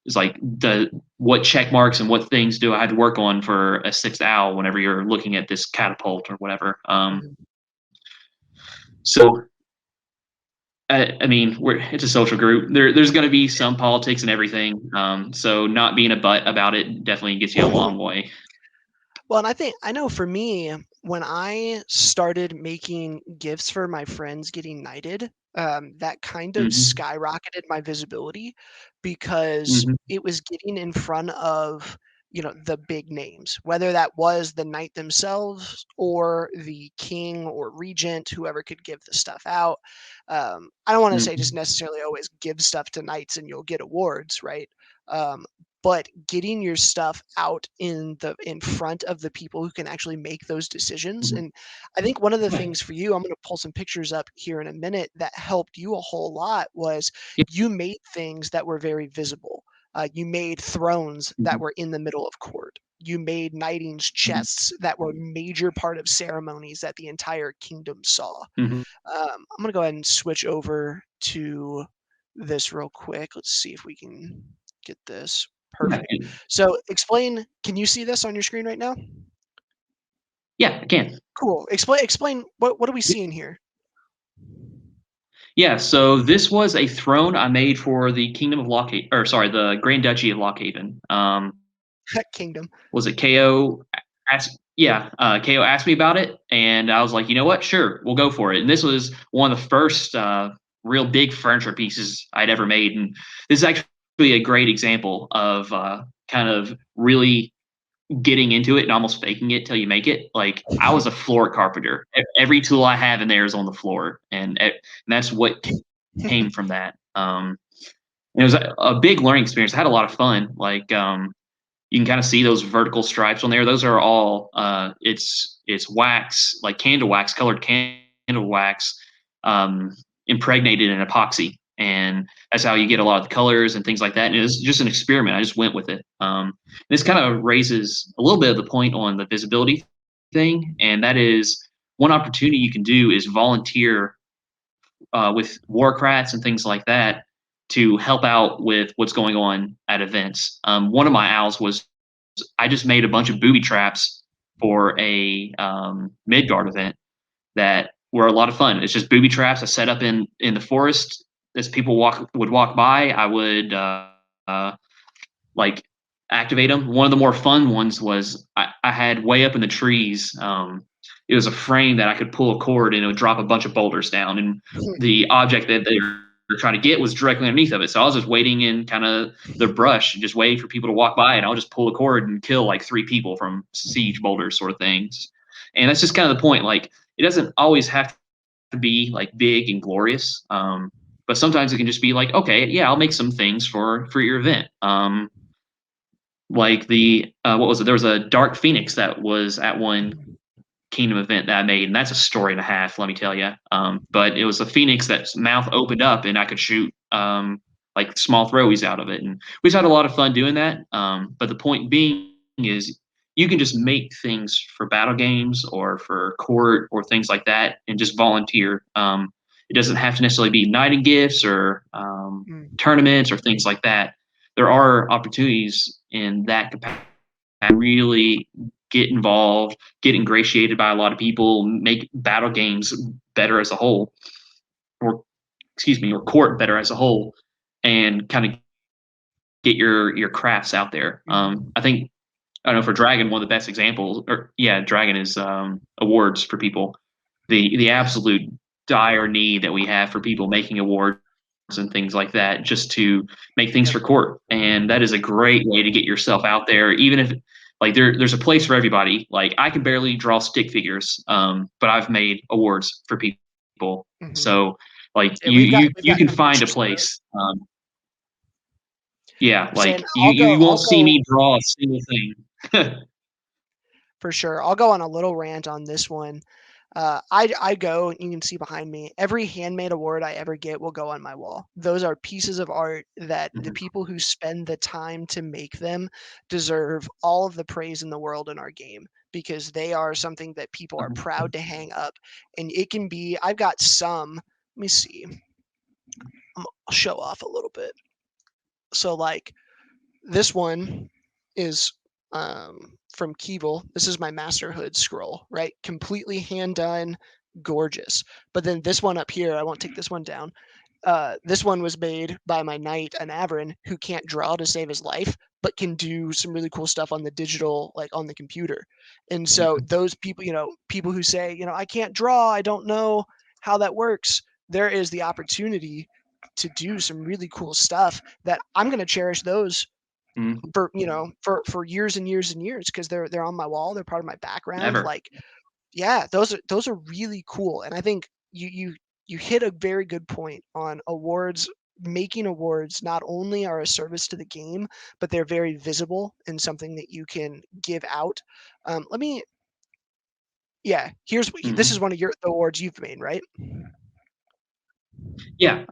it's like the what check marks and what things do I have to work on for a sixth owl whenever you're looking at this catapult or whatever. Mhm. So I mean, it's a social group. There's going to be some politics and everything. So not being a butt about it definitely gets you a long way. Well, and I know for me, when I started making gifts for my friends getting knighted, that kind of Hmm. skyrocketed my visibility because Hmm. it was getting in front of, the big names, whether that was the knight themselves or the king or regent, whoever could give the stuff out. I don't want to say just Hmm. necessarily always give stuff to knights and you'll get awards, right? Um, but getting your stuff out in front of the people who can actually make those decisions. Hmm. And I think one of the Right. things for you, I'm going to pull some pictures up here in a minute, that helped you a whole lot was Yeah. you made things that were very visible. You made thrones that Hmm. were in the middle of court. You made knightings Hmm. chests that were a major part of ceremonies that the entire kingdom saw. Hmm. I'm going to go ahead and switch over to this real quick. Let's see if we can get this. Yeah. Perfect. So explain, can you see this on your screen right now? Yeah, I can. Cool. Explain what are we seeing here? Yeah, so this was a throne I made for the Kingdom of Lockhaven, or sorry, the Grand Duchy of Lockhaven. Kingdom. Was it KO? Asked, yeah, KO asked me about it, and I was like, you know what? Sure, we'll go for it. And this was one of the first real big furniture pieces I'd ever made, and this is actually a great example of kind of really getting into it and almost faking it till you make it. Like I was a floor carpenter. Every tool I have in there is on the floor, and that's what came from that. And it was a big learning experience. I had a lot of fun. Like you can kind of see those vertical stripes on there. Those are all it's wax, like candle wax, colored candle wax, um, impregnated in epoxy, and that's how you get a lot of the colors and things like that. And it was just an experiment. I just went with it. This kind of raises a little bit of the point on the visibility thing, and that is one opportunity you can do is volunteer with Warcrafts and things like that to help out with what's going on at events. One of my owls was I just made a bunch of booby traps for a Midgard event that were a lot of fun. It's just booby traps I set up in the forest as people would walk by. I would uh, like activate them. One of the more fun ones was I had way up in the trees. It was a frame that I could pull a cord and it would drop a bunch of boulders down, and the object that they were trying to get was directly underneath of it. So I was just waiting in kind of the brush, just waiting for people to walk by, and I'll just pull a cord and kill like three people from siege boulders, sort of things. And that's just kind of the point. Like it doesn't always have to be like big and glorious. But sometimes it can just be like, okay, yeah, I'll make some things for your event. Like the what was it? There was a Dark Phoenix that was at one Kingdom event that I made, and that's a story and a half, let me tell you. But it was a phoenix that's mouth opened up, and I could shoot like small throwies out of it, and we just had a lot of fun doing that. But the point being is, you can just make things for battle games or for court or things like that, and just volunteer. It doesn't have to necessarily be knighting gifts or Mm, tournaments or things like that. There are opportunities in that capacity really get involved, get ingratiated by a lot of people, make battle games better as a whole, or excuse me, or court better as a whole, and kind of get your crafts out there. mhm. I think I don't know for Dragon, one of the best examples, or yeah, Dragon is awards for people. The Yeah. absolute dire need that we have for people making awards and things like that, just to make things Yep. for court, and that is a great way to get yourself out there. Even if like there's a place for everybody. Like I can barely draw stick figures, but I've made awards for people. Mhm. So like Yeah, you you we've you got can find a ambitious growth. place. Yeah, Saying like you I'll won't see go me draw a single thing. for sure. I'll go on a little rant on this one. I go, you can see behind me, every handmade award I ever get will go on my wall. Those are pieces of art that the Mhm, people who spend the time to make them deserve all of the praise in the world in our game, because they are something that people are mhm, proud to hang up. And it can be, I've got some, let me see, I'll show off a little bit. So like this one is from Keeble. This is my Masterhood scroll, right? Completely hand done, gorgeous. But then this one up here, I won't take this one down. This one was made by my knight, an Averin, who can't draw to save his life, but can do some really cool stuff on the digital, like on the computer. And so mhm, those people, people who say, I can't draw, I don't know how that works. There is the opportunity to do some really cool stuff that I'm going to cherish those mhm. for for years and years and years, because they're on my wall, they're part of my background. Ever. Like, yeah, those are really cool. And I think you hit a very good point on awards. Making awards not only are a service to the game, but they're very visible and something that you can give out. Let me Yeah, this is Mhm. one of the awards you've made, right? Yeah,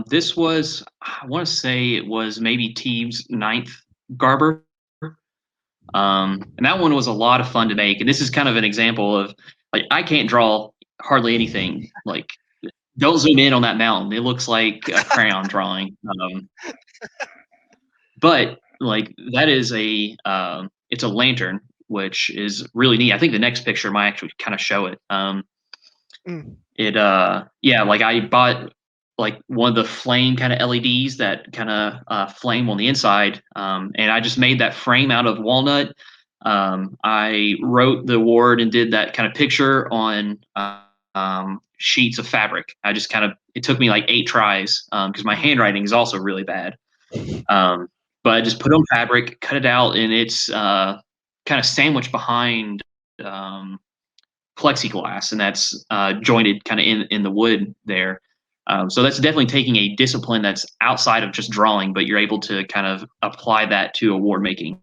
this was I wanna say it was maybe Teve's ninth Garber, and that one was a lot of fun to make, and this is kind of an example of, like, I can't draw hardly anything, like, don't zoom in on that mountain, it looks like a crayon drawing, but, like, that is it's a lantern, which is really neat. I think the next picture might actually kinda show it, Mm. yeah, like, I bought, like, one of the flame kinda LEDs that kinda, flame on the inside, and I just made that frame out of walnut. I wrote the award and did that kinda picture on, sheets of fabric. I just kind of it took me, like, 8 tries, because my Mhm. handwriting is also really bad. Um, but I just put on fabric, cut it out, and it's, kinda sandwiched behind, um plexiglass, and that's jointed kind of in the wood there. So that's definitely taking a discipline that's outside of just drawing, but you're able to kind of apply that to award making,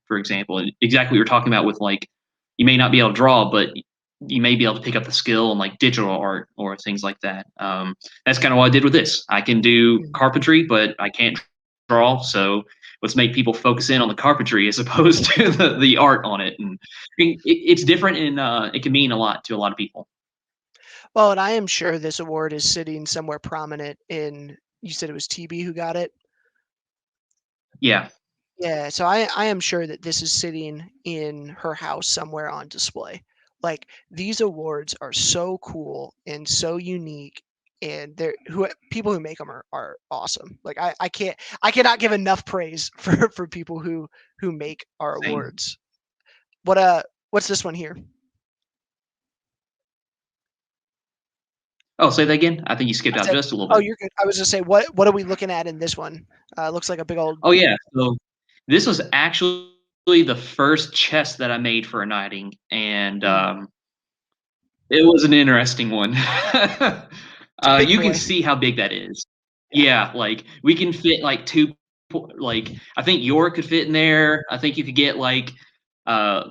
for example. And exactly what you're talking about with like, you may not be able to draw, but you may be able to pick up the skill in like digital art or things like that. That's kind of what I did with this. I can do Mm. carpentry, but I can't draw. So let's make people focus in on the carpentry as opposed to the art on it. And it's different and it can mean a lot to a lot of people. Well, and I am sure this award is sitting somewhere prominent in, you said it was TB who got it? Yeah. Yeah, so I am sure that this is sitting in her house somewhere on display. Like, these awards are so cool and so unique, and they're who people who make them are awesome. Like, I cannot give enough praise for people who make our Same. awards. What what's this one here? Oh, say that again. I think you I skipped out said, just a little "Oh, bit. you're good." I was gonna say, what are we looking at in this one? Looks like a big old. Oh yeah. So this was actually the first chest that I made for a knighting, and Mm, it was an interesting one. it's a big You can boy. see how big that is. Yeah. Yeah, like, we can fit, like, 2 like, I think York could fit in there. I think you could get, like, uh,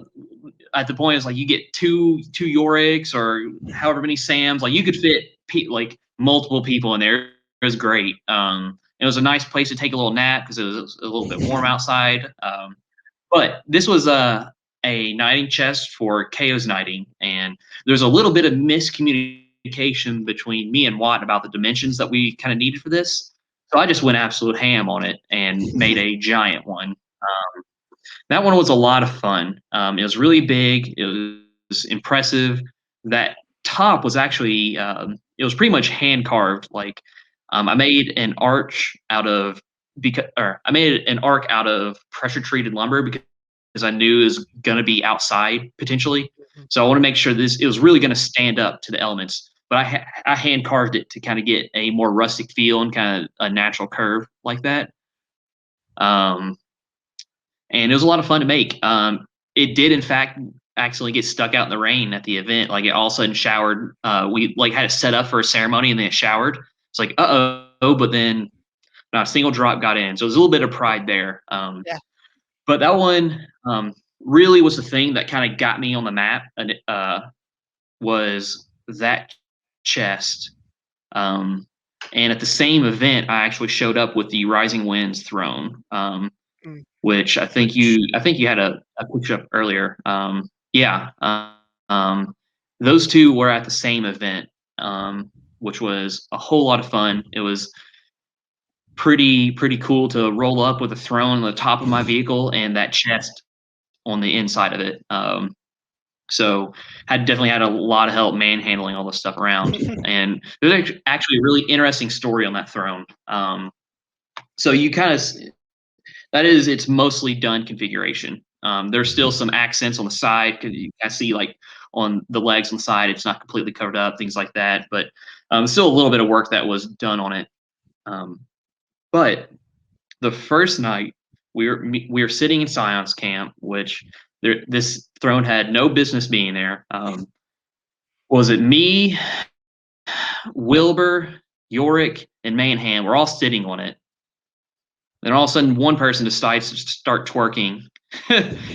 at the point, it's like you get 2 Yoriks or however many Sams, like, you could fit like, multiple people in there. It was great. It was a nice place to take a little nap because it was a little bit warm outside. But this was a knighting chest for Chaos Knighting, and there's a little bit of miscommunication between me and Watt about the dimensions that we kind of needed for this. So I just went absolute ham on it and made a giant one. That one was a lot of fun. It was really big. It was impressive. That top was actually it was pretty much hand carved. Like I made an arch out of because or I made an arc out of pressure treated lumber because I knew it was going to be outside potentially. So I want to make sure this it was really going to stand up to the elements. But I hand carved it to kind of get a more rustic feel and kind of a natural curve like that. Um, and it was a lot of fun to make. It did, in fact, accidentally get stuck out in the rain at the event. Like it all of a sudden showered. We like had it set up for a ceremony, and then it showered. It's like oh, but then not a single drop got in. So there's a little bit of pride there. Yeah. But that one really was the thing that kind of got me on the map. was that chest. Um, and at the same event, I actually showed up with the Rising Winds throne, Mm, which I think you had a picture up earlier. Yeah, um, those two were at the same event, which was a whole lot of fun. It was pretty cool to roll up with a throne on the top of my vehicle and that chest on the inside of it. So had definitely had a lot of help manhandling all this stuff around. And there's actually a really interesting story on that throne. So you kind of that is it's mostly done configuration. There's still some accents on the side because I see like on the legs on the side it's not completely covered up, things like that. But still a little bit of work that was done on it. Um, but the first night we were sitting in Scion's camp, which this throne had no business being there. Was it me, Wilbur, Yorick, and Manham? We're all sitting on it. Then all of a sudden, one person decides to start twerking,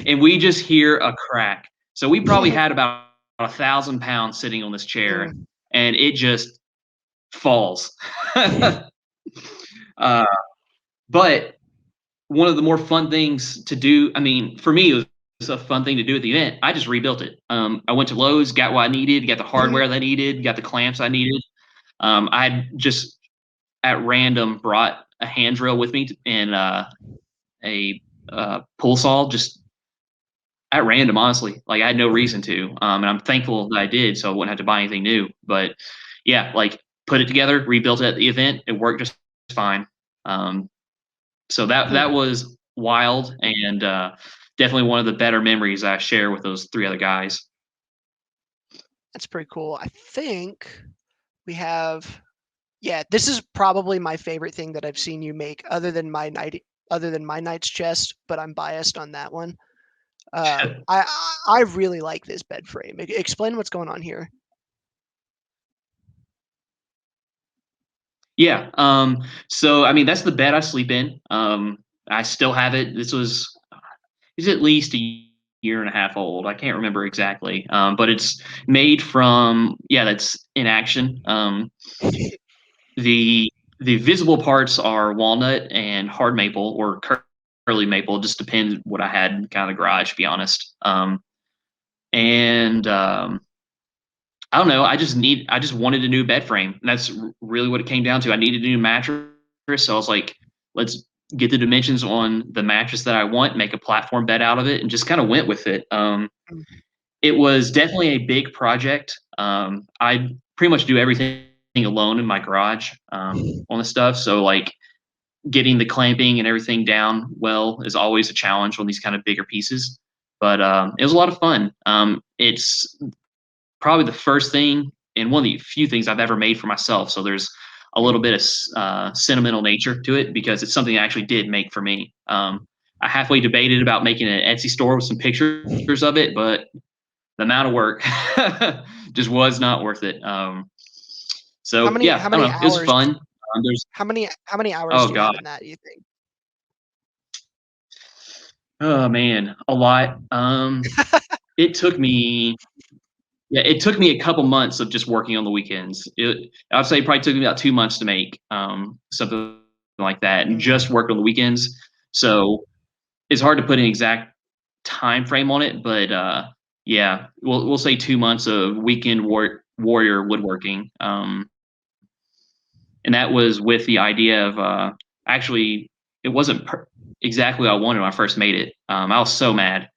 and we just hear a crack. So we probably had about 1,000 pounds sitting on this chair, mm, and it just falls. uh, but one of the more fun things to do, I mean, for me, it was a fun thing to do at the event. I just rebuilt it. I went to Lowe's, got what I needed, got the hardware that I needed, got the clamps I needed. I had just at random brought a hand drill with me and a pull saw just at random, honestly. Like I had no reason to. And I'm thankful that I did, so I wouldn't have to buy anything new. But yeah, like put it together, rebuilt it at the event. It worked just fine. So that was wild and definitely one of the better memories I share with those three other guys. That's pretty cool. I think we have yeah, this is probably my favorite thing that I've seen you make other than my knight's chest, but I'm biased on that one. I really like this bed frame. Explain what's going on here. Yeah. So I mean that's the bed I sleep in. I still have it. This was is at least a year and a half old. I can't remember exactly. But it's made from yeah, that's in action. The the visible parts are walnut and hard maple or curly maple. It just depends what I had in kind of the garage, to be honest. And I don't know. I just wanted a new bed frame. And that's really what it came down to. I needed a new mattress, so I was like, let's get the dimensions on the mattress that I want, make a platform bed out of it, and just kind of went with it. Mm, It was definitely a big project. I pretty much do everything alone in my garage on the stuff. So like getting the clamping and everything down well is always a challenge on these kind of bigger pieces. But it was a lot of fun. It's probably the first thing and one of the few things I've ever made for myself. So there's a little mm. bit of sentimental nature to it because it's something I actually did make for me. I halfway debated about making an Etsy store with some pictures of it, but the amount of work just was not worth it. So yeah, How I don't many know. It was hours fun. There's how many hours oh do you have god, in that, you think? oh man, a lot. It took me yeah, it took me a couple months of just working on the weekends. I'd say it probably took me about 2 months to make something like that, and Mm, just worked on the weekends. So it's hard to put an exact time frame on it, but yeah, we'll say 2 months of weekend warrior woodworking. And that was with the idea of actually it wasn't exactly what I wanted when I first made it. I was so mad.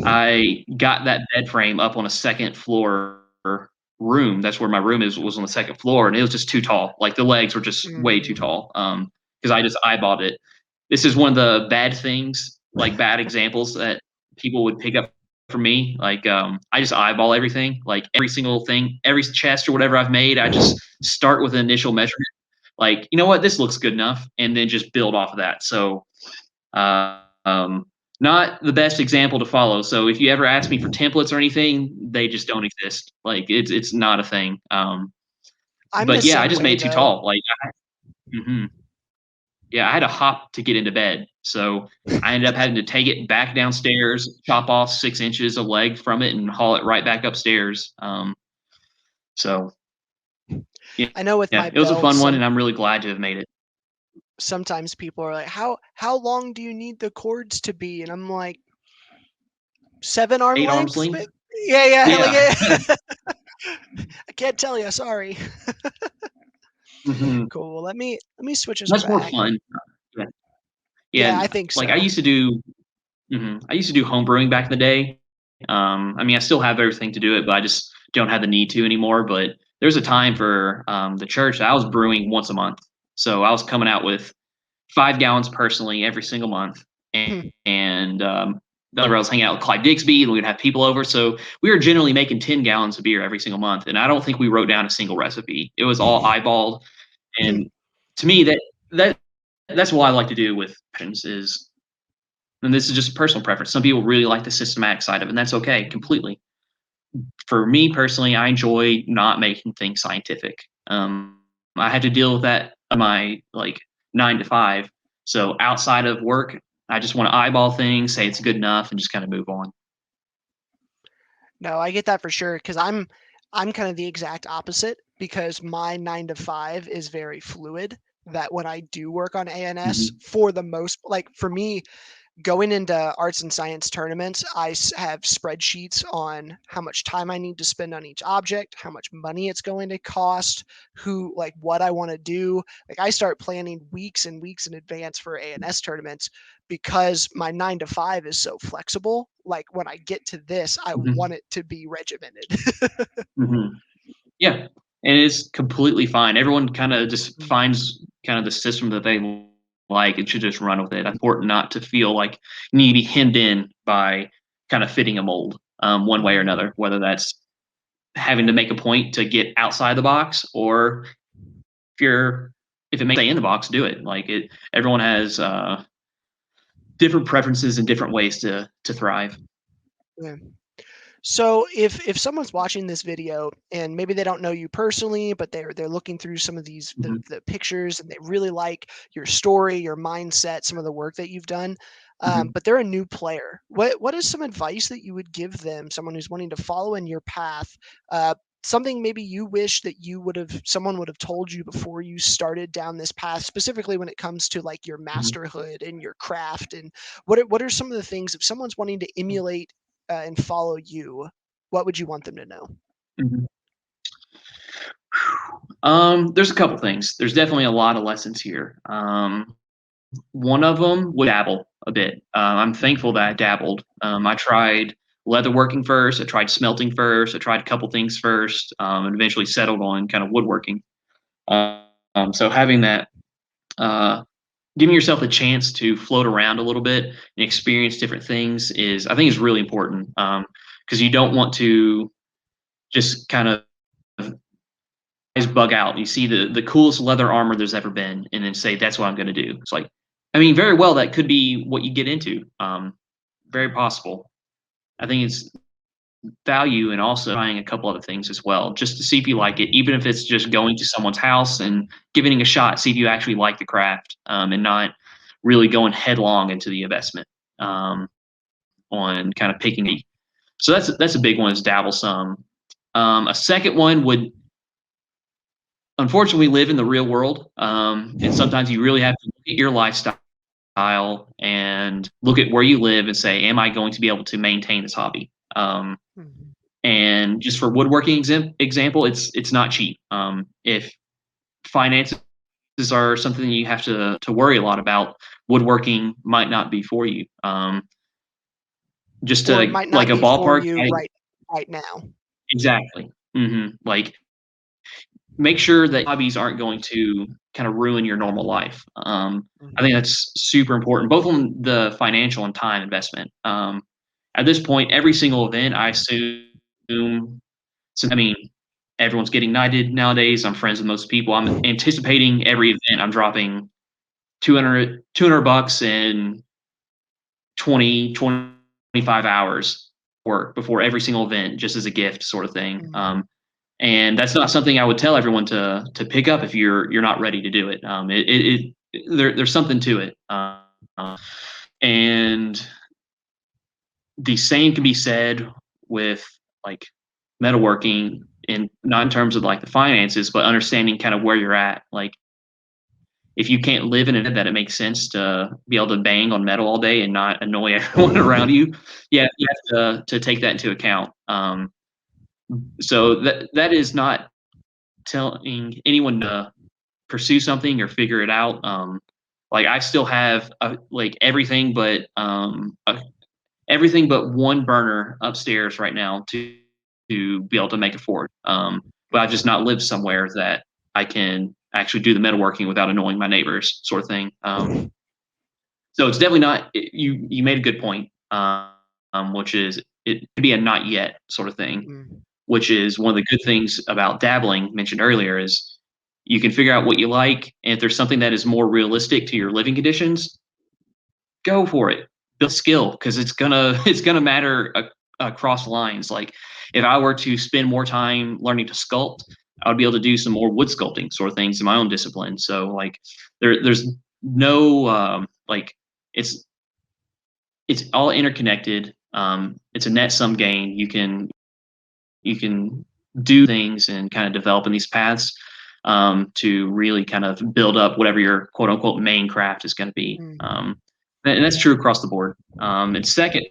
I got that bed frame up on a second floor room. That's where my room is was on the second floor, and it was just too tall. Like the legs were just way too mm. tall. Because I just eyeballed it. This is one of the bad things, like bad examples that people would pick up for me. Like I just eyeball everything, like every single thing, every chest or whatever I've made. I just start with an initial measurement. Like you know what, this looks good enough, and then just build off of that. So uh, um, not the best example to follow. So if you ever ask me for templates or anything, they just don't exist. Like it's not a thing. I'm the But yeah, I same just made way it too though. tall. Like mhm. Yeah, I had to hop to get into bed. So I ended up having to take it back downstairs, chop off 6 inches of leg from it, and haul it right back upstairs. So yeah, I know with yeah, my it was a belt, fun one, and I'm really glad to have made it. sometimes people are like, how long do you need the cords to be? And I'm like, 7 arm 8 arms lengths? length. Yeah, yeah, like, Yeah. I can't tell you, sorry. Mhm. Cool. Well, let me switch us That's more back. fun. Yeah. Yeah, Yeah, I and, think like, I so. used to do I used to do home brewing back in the day. I mean, I still have everything to do it, but I just don't have the need to anymore. But there's a time for the church that I was brewing once a month. So I was coming out with 5 gallons personally every single month. Hmm. And the other I was hanging out with Clyde Dixby, and we'd have people over. So we were generally making 10 gallons of beer every single month. And I don't think we wrote down a single recipe. It was all eyeballed. Hmm. And to me, that that's what I like to do with passions is, and this is just a personal preference. Some people really like the systematic side of it, and that's okay completely. For me personally, I enjoy not making things scientific. I had to deal with that on my like 9 to 5. So outside of work, I just want to eyeball things, say it's good enough, and just kind of move on. No, I get that for sure because I'm kind of the exact opposite because my 9 to 5 is very fluid. That when I do work on A&S, Hmm. for the most, like for me, going into arts and science tournaments, have spreadsheets on how much time I need to spend on each object, how much money it's going to cost, who, like, what I want to do. Like, I start planning weeks and weeks in advance for A&S tournaments because my 9 to 5 is so flexible. Like, when I get to this, I Hmm. want it to be regimented. Hmm. Yeah, and it's completely fine. Everyone kind of just finds kind of the system that they like and should just run with it. It's important not to feel like you need to be hemmed in by kind of fitting a mold one way or Mhm. another, whether that's having to make a point to get outside the box, or if it makes stay in the box, do it. Like it, everyone has different preferences and different ways to thrive. Yeah. So if someone's watching this video and maybe they don't know you personally, but they're looking through some of these Hmm. the pictures and they really like your story, your mindset, some of the work that you've done, Hmm. but they're a new player. What is some advice that you would give them, someone who's wanting to follow in your path? Something maybe you wish that someone would have told you before you started down this path, specifically when it comes to like your Hmm. masterhood and your craft, and what are some of the things if someone's wanting to emulate and follow you, what would you want them to know? Hmm. There's a couple things. There's definitely a lot of lessons here. One of them would dabble a bit. I'm thankful that I dabbled. I tried leatherworking first. I tried smelting first. I tried a couple things first, and eventually settled on kind of woodworking. So having that, uh, giving yourself a chance to float around a little bit and experience different things I think, is really important. Because you don't want to just kind of bug out. You see the coolest leather armor there's ever been, and then say that's what I'm going to do. It's like, I mean, very well that could be what you get into. Very possible. I think it's value and also trying a couple other things as well, just to see if you like it, even if it's just going to someone's house and giving it a shot, see if you actually like the craft, and not really going headlong into the investment on kind of picking a. So that's a big one is dabble some. A second one would, unfortunately, live in the real world, and sometimes you really have to look at your lifestyle and look at where you live and say, am I going to be able to maintain this hobby? Mhm. And just for woodworking example, it's not cheap. If finances are something you have to worry a lot about, woodworking might not be for you. Just Or it to might like not a be for ballpark, you right now. exactly. Like make sure that hobbies aren't going to kind of ruin your normal life. I think Mhm. that's super important, both on the financial and time investment. At this point, every single event, I assume, since I mean, everyone's getting knighted nowadays. I'm friends with most people. I'm anticipating every event. I'm dropping 200 bucks in 20 to 25 hours work before every single event, just as a gift, sort of thing. Mhm. And that's not something I would tell everyone to pick up if you're not ready to do it. There's something to it, and the same can be said with like metalworking. in not in terms of like the finances, but understanding kind of where you're at. Like if you can't live in it, that it makes sense to be able to bang on metal all day and not annoy everyone around you. Yeah, you have to take that into account. So that is not telling anyone to pursue something or figure it out. Like I still have like everything but one burner upstairs right now to be able to make it forward. But I've just not lived somewhere that I can actually do the metalworking without annoying my neighbors, sort of thing. So it's definitely not. You made a good point, which is it could be a not yet sort of thing, Mm. which is one of the good things about dabbling mentioned earlier is you can figure out what you like, and if there's something that is more realistic to your living conditions, go for it. Build skill because it's gonna matter across lines. Like if I were to spend more time learning to sculpt, I would be able to do some more wood sculpting sort of things in my own discipline. So like there's no like it's it's all interconnected. It's a net sum gain. You can do things and kind of develop in these paths to really kind of build up whatever your quote unquote main craft is going to be. Mm. And that's true across the board. And second,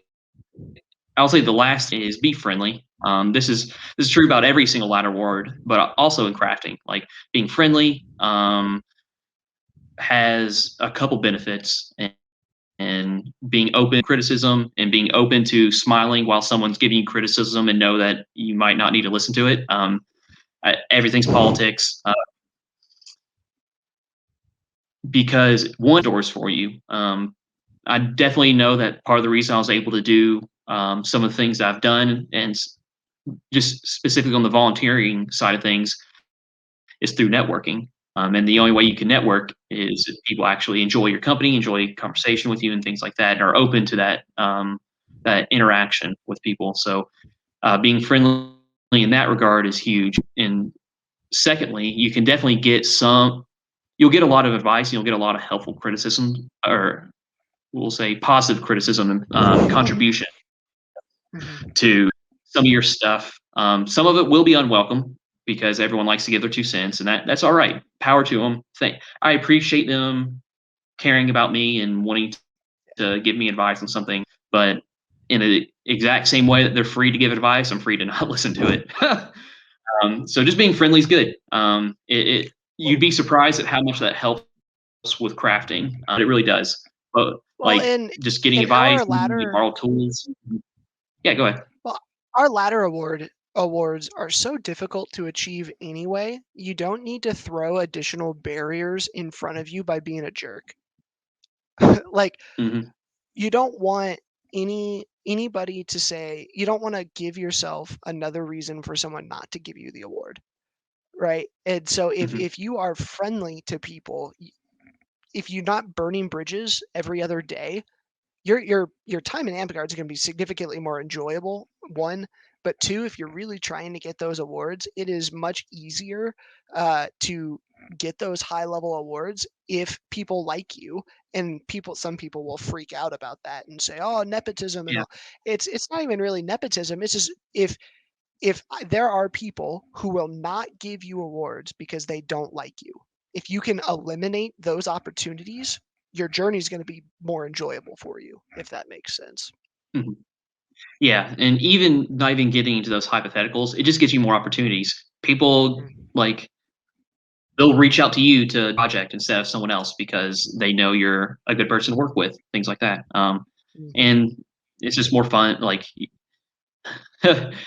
I'll say the last is be friendly. This is true about every single ladder ward, but also in crafting. Like being friendly has a couple benefits, and being open to criticism and being open to smiling while someone's giving you criticism and know that you might not need to listen to it. Everything's politics because one doors for you. I definitely know that part of the reason I was able to do some of the things I've done, and just specifically on the volunteering side of things, is through networking. And the only way you can network is if people actually enjoy your company, enjoy conversation with you, and things like that, and are open to that interaction with people. So being friendly in that regard is huge. And secondly, you can definitely you'll get a lot of advice, you'll get a lot of helpful criticism, or we'll say positive criticism and contribution Mhm. to some of your stuff. Some of it will be unwelcome because everyone likes to give their 2 cents, and that's all right. Power to them. I appreciate them caring about me and wanting to give me advice on something, but in the exact same way that they're free to give advice, I'm free to not listen to it. So just being friendly is good. You'd be surprised at how much that helps with crafting. It really does. But Well, like just getting in advice, our you ladder borrow tools. Yeah, go ahead. well, our ladder awards are so difficult to achieve anyway. You don't need to throw additional barriers in front of you by being a jerk. Like Hmm. you don't want anybody to say you don't want to give yourself another reason for someone not to give you the award, right? And so Hmm. if you are friendly to people, if you're not burning bridges every other day, your time in Amtgard is going to be significantly more enjoyable. One, but two, if you're really trying to get those awards, it is much easier to get those high level awards if people like you. And some people will freak out about that and say, "Oh, nepotism and Yeah. all." It's not even really nepotism. It's just there are people who will not give you awards because they don't like you. If you can eliminate those opportunities, your journey is going to be more enjoyable for you, if that makes sense. Hmm. Yeah, and even not even getting into those hypotheticals, it just gives you more opportunities. People Mm, like they'll reach out to you to project instead of someone else because they know you're a good person to work with, things like that. mhm. And it's just more fun. Like,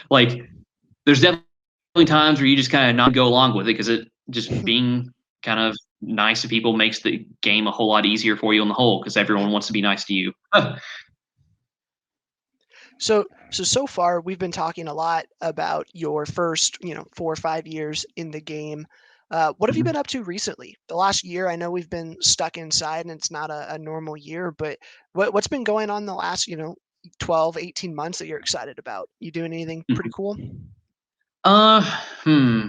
like there's definitely times where you just kind of not go along with it because it just being kind of nice to people makes the game a whole lot easier for you on the whole because everyone wants to be nice to you. So far we've been talking a lot about your first, 4 or 5 years in the game. What have you Mhm. been up to recently? The last year, I know we've been stuck inside and it's not a normal year, but what's been going on the last, 12, 18 months that you're excited about? You doing anything pretty Mhm. cool? Uh, hmm.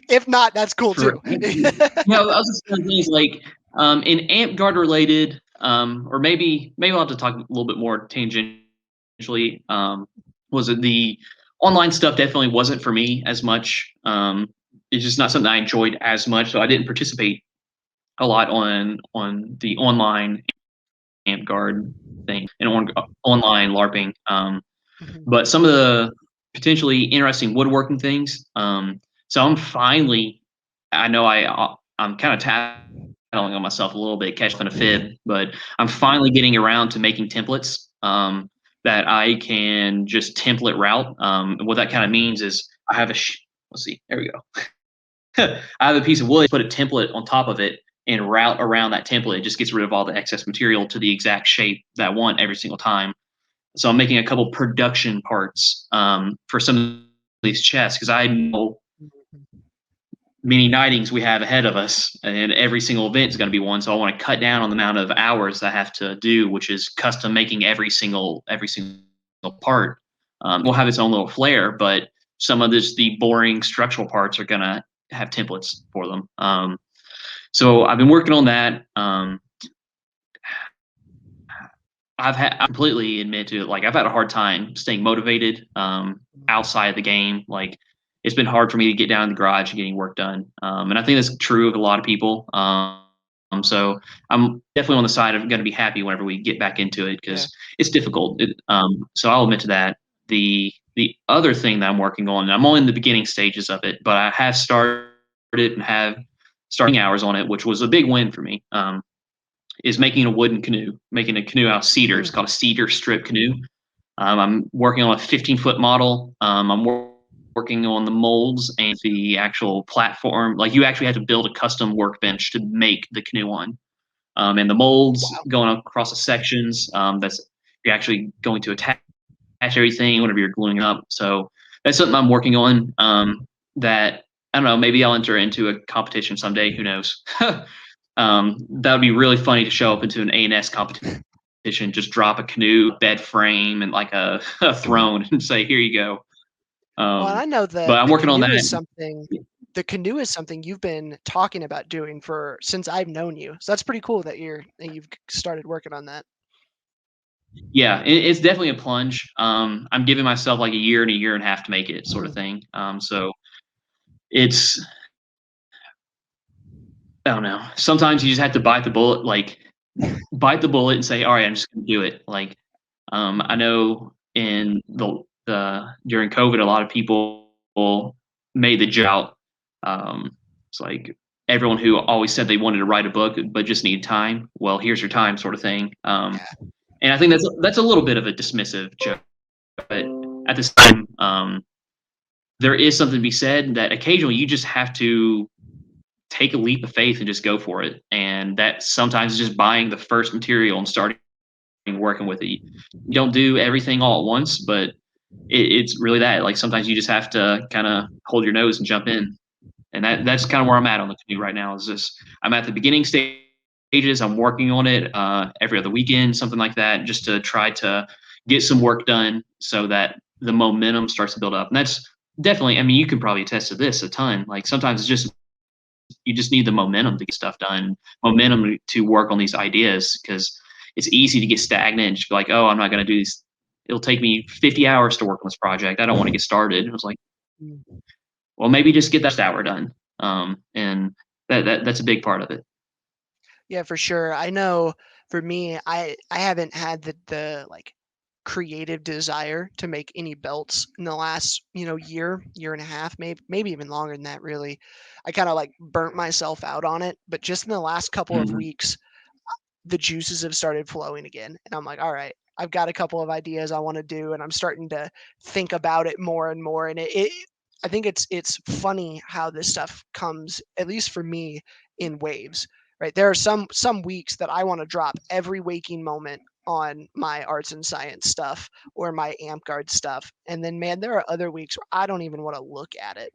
If not, that's cool For too. I was just thinking things like in Amtgard related, or maybe I'll have to talk a little bit more tangentially Was it the online stuff definitely wasn't for me as much. It's just not something I enjoyed as much, so I didn't participate a lot on the online Amtgard thing and online LARPing. Mhm. But some of the potentially interesting woodworking things. So I'm finally, I know I'm kind of tattling on myself a little bit, catching a fib, but I'm finally getting around to making templates that I can just template route. What that kind of means is I have let's see, there we go. I have a piece of wood, put a template on top of it, and route around that template. It just gets rid of all the excess material to the exact shape that I want every single time. So I'm making a couple production parts for some of these chests because I know many nightings we have ahead of us, and every single event is going to be one. So I want to cut down on the amount of hours I have to do, which is custom making every single part. Will have its own little flair, but some of the boring structural parts are going to have templates for them. So I've been working on that. I completely admit to it. Like I've had a hard time staying motivated outside of the game. Like it's been hard for me to get down in the garage and getting work done. And I think that's true of a lot of people. So I'm definitely on the side of going to be happy whenever we get back into it Yeah. because it's difficult. So I'll admit to that. The other thing that I'm working on, and I'm only in the beginning stages of it, but I have started and have starting hours on it, which was a big win for me. Is making a wooden canoe, making a canoe out of cedar. It's Mm. called a cedar strip canoe. I'm working on a 15-foot model. I'm working on the molds and the actual platform. Like you actually have to build a custom workbench to make the canoe on. And the molds Wow. going across the sections. That's you're actually going to attach everything whenever you're gluing it up. So that's something I'm working on. That I don't know. Maybe I'll enter into a competition someday. Who knows? That would be really funny to show up into an A&S competition, just drop a canoe, bed frame, and like a throne, and say, "Here you go." Well, and I know But that I'm working on that. the canoe is something you've been talking about doing for since I've known you. So that's pretty cool that you've started working on that. Yeah, it's definitely a plunge. I'm giving myself like a year and a year and a half to make it, sort of Mhm. thing. So it's I don't know. Sometimes you just have to bite the bullet, like bite the bullet and say, "All right, I'm just gonna do it." Like, I know in the during COVID, a lot of people made the jump out. It's like everyone who always said they wanted to write a book but just need time. Well, here's your time, sort of thing. Yeah. And I think that's a little bit of a dismissive joke, but at the same time, there is something to be said that occasionally you just have to take a leap of faith and just go for it. And that sometimes is just buying the first material and starting working with it. You don't do everything all at once, but it's really that. Like sometimes you just have to kind of hold your nose and jump in. And that's kind of where I'm at on the canoe right now. Is this I'm at the beginning stages. I'm working on it every other weekend, something like that, just to try to get some work done so that the momentum starts to build up. And that's definitely. I mean, you can probably attest to this a ton. Like sometimes it's just you just need the momentum to get stuff done, momentum to work on these ideas because it's easy to get stagnant and just be like, oh, I'm not going to do this. It'll take me 50 hours to work on this project. I don't want to get started. It was like, Mm. well, maybe just get that hour done. And that's a big part of it. Yeah, for sure. I know for me, I haven't had the like creative desire to make any belts in the last, year and a half, maybe even longer than that really. I kind of like burnt myself out on it, but just in the last couple of Mm-hmm. weeks, the juices have started flowing again. And I'm like, all right, I've got a couple of ideas I want to do, and I'm starting to think about it more and more. And I think it's funny how this stuff comes, at least for me, in waves. Right, there are some weeks that I want to drop every waking moment on my arts and science stuff or my Amtgard stuff, and then man, there are other weeks where I don't even want to look at it.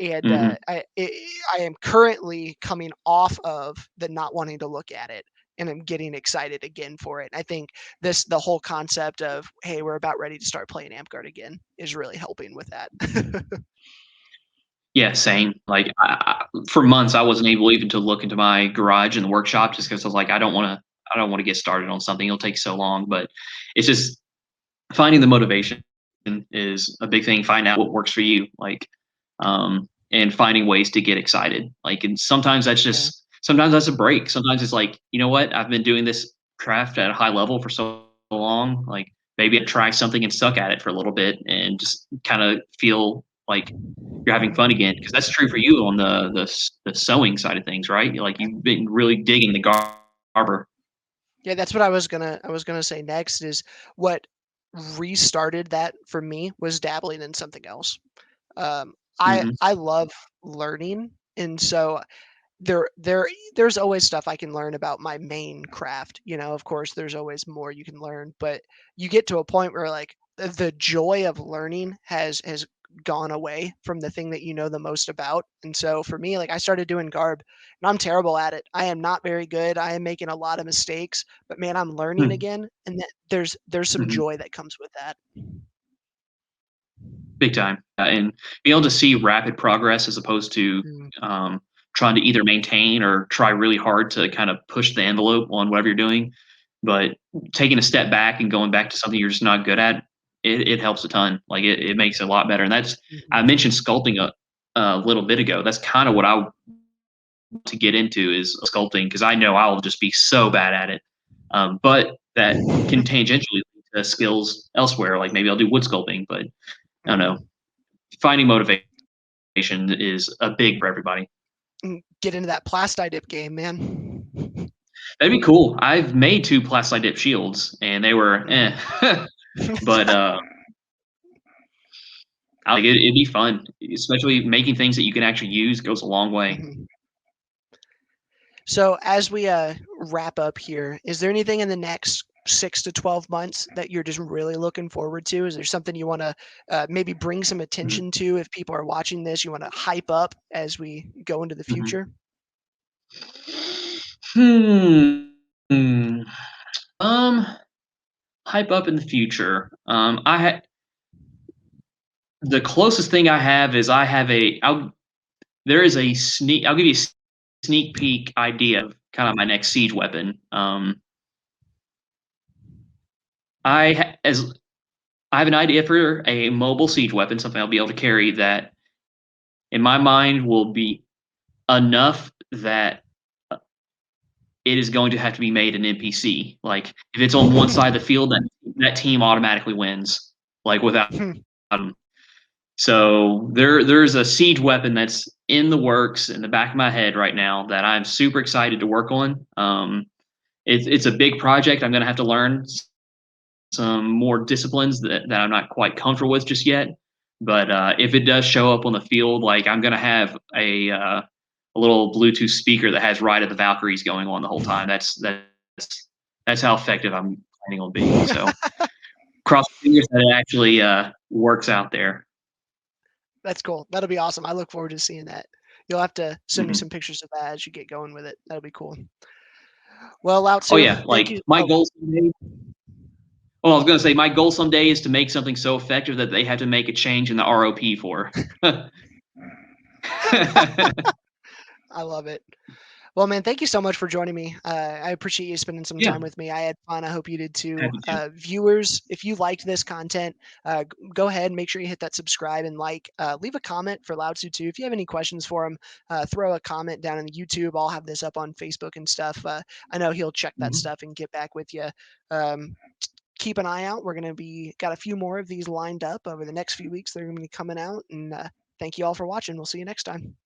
And Mm-hmm. I am currently coming off of the not wanting to look at it, and I'm getting excited again for it. I think the whole concept of, hey, we're about ready to start playing Amtgard again is really helping with that. Yeah, same. Like for months, I wasn't able even to look into my garage and the workshop just because I was like, I don't want to get started on something. It'll take so long. But it's just finding the motivation is a big thing. Find out what works for you, and finding ways to get excited. And Yeah. sometimes that's a break. Sometimes it's like, you know what, I've been doing this craft at a high level for so long. Like maybe I try something and suck at it for a little bit and just kind of feel like you're having fun again. Because that's true for you on the sewing side of things, right? Like you've been really digging the garber. Yeah, that's what I was gonna say next is what restarted that for me was dabbling in something else. Um, I Hmm. I love learning, and so there's always stuff I can learn about my main craft. Of course, there's always more you can learn, but you get to a point where like the joy of learning has gone away from the thing that you know the most about. And so for me, like I started doing garb, and I'm terrible at it. I am not very good. I am making a lot of mistakes, but man, I'm learning again, and there's some Hmm. joy that comes with that. Big time, and being able to see rapid progress as opposed to Mm, um, trying to either maintain or try really hard to kind of push the envelope on whatever you're doing, but taking a step back and going back to something you're just not good at, it helps a ton. Like it makes it a lot better. And that's I mhm, mentioned sculpting a little bit ago. That's kind of what I want to get into is sculpting because I know I'll just be so bad at it. But that can tangentially lead to skills elsewhere. Like maybe I'll do wood sculpting, but I don't know. mhm. Finding motivation is a big for everybody. Get into that plasti dip game, man. That'd be cool. I've made 2 plasti dip shields and they were Mhm. but I like it'd be fun, especially making things that you can actually use goes a long way. Mhm. So as we wrap up here, is there anything in the next 6 to 12 months that you're just really looking forward to? Is there something you want to maybe bring some Mhm, attention to if people are watching this? You want to hype up as we go into the mhm. future? Hmm. Hmm. Um, Hype up in the future. The closest thing I have is I have a there is a sneak I'll give you a sneak peek idea of kind of my next siege weapon. I ha as I have an idea for a mobile siege weapon, something I'll be able to carry that in my mind will be enough that it is going to have to be made an NPC. Like if it's on one side of the field, then that team automatically wins, like without them. So there's a siege weapon that's in the works in the back of my head right now that I'm super excited to work on. It's a big project. I'm going to have to learn some more disciplines that I'm not quite comfortable with just yet. But if it does show up on the field, like I'm going to have a little Bluetooth speaker that has Ride of the Valkyries going on the whole time. That's how effective I'm planning on being. So cross fingers that it actually works out there. That's cool. That'll be awesome. I look forward to seeing that. You'll have to send me Hmm. some pictures of that as you get going with it. That'll be cool. Well, Lao Oh Tzu, yeah, thank like you. my Oh, goal someday. Well, I was going to say my goal someday is to make something so effective that they have to make a change in the ROP for. I love it. Well, man, thank you so much for joining me. I appreciate you spending some Yeah, time with me. I had fun. I hope you did too. happy to. Viewers, if you liked this content, go ahead and make sure you hit that subscribe and like. Leave a comment for Lao Tzu too. If you have any questions for him, throw a comment down in the YouTube. I'll have this up on Facebook and stuff. I know he'll check that Mhm. stuff and get back with you. Um, keep an eye out. We're going to be got a few more of these lined up over the next few weeks. They're going to be coming out. And thank you all for watching. We'll see you next time.